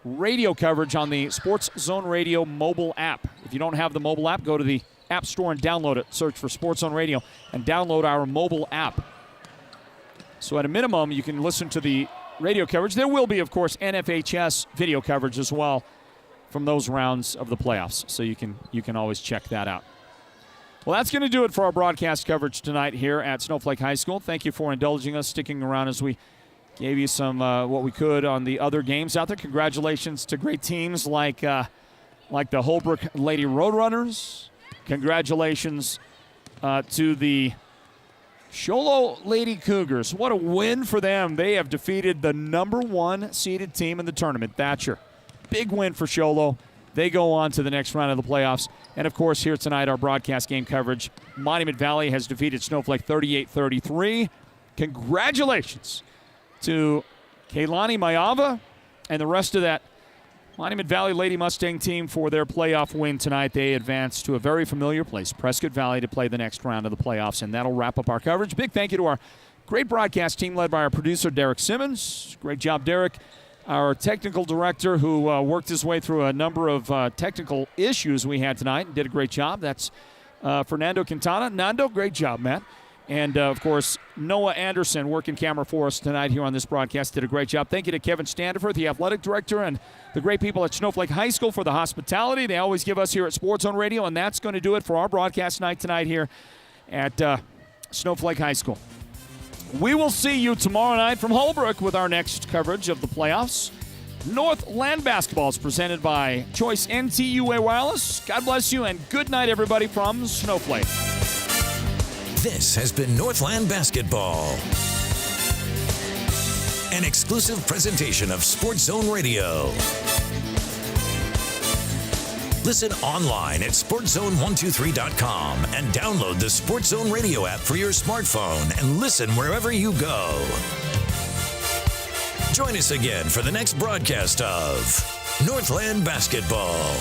radio coverage on the Sports Zone Radio mobile app. If you don't have the mobile app, go to the App Store and download it. Search for Sports Zone Radio and download our mobile app. So at a minimum, you can listen to the radio coverage. There will be, of course, NFHS video coverage as well from those rounds of the playoffs. So you can always check that out. Well, that's going to do it for our broadcast coverage tonight here at Snowflake High School. Thank you for indulging us, sticking around as we gave you some what we could on the other games out there. Congratulations to great teams like the Holbrook Lady Roadrunners. Congratulations to the Sholo Lady Cougars. What a win for them. They have defeated the number 1 seeded team in the tournament, Thatcher. big win for Sholo. They go on to the next round of the playoffs. And, of course, here tonight, our broadcast game coverage. Monument Valley has defeated Snowflake 38-33. Congratulations to Kaylani Mayava and the rest of that Monument Valley Lady Mustang team for their playoff win tonight. They advance to a very familiar place, Prescott Valley, to play the next round of the playoffs. And that'll wrap up our coverage. Big thank you to our great broadcast team led by our producer, Derek Simmons. Great job, Derek. Our technical director who worked his way through a number of technical issues we had tonight and did a great job. That's Fernando Quintana. Nando, great job, man. And, of course, Noah Anderson working camera for us tonight here on this broadcast. Did a great job. Thank you to Kevin Standiford, the athletic director, and the great people at Snowflake High School for the hospitality they always give us here at Sports Zone Radio. And that's going to do it for our broadcast night tonight here at Snowflake High School. We will see you tomorrow night from Holbrook with our next coverage of the playoffs. Northland Basketball is presented by Choice NTUA Wireless. God bless you, and good night, everybody, from Snowflake. This has been Northland Basketball, an exclusive presentation of Sports Zone Radio. Listen online at SportsZone123.com and download the Sports Zone Radio app for your smartphone and listen wherever you go. Join us again for the next broadcast of Northland Basketball.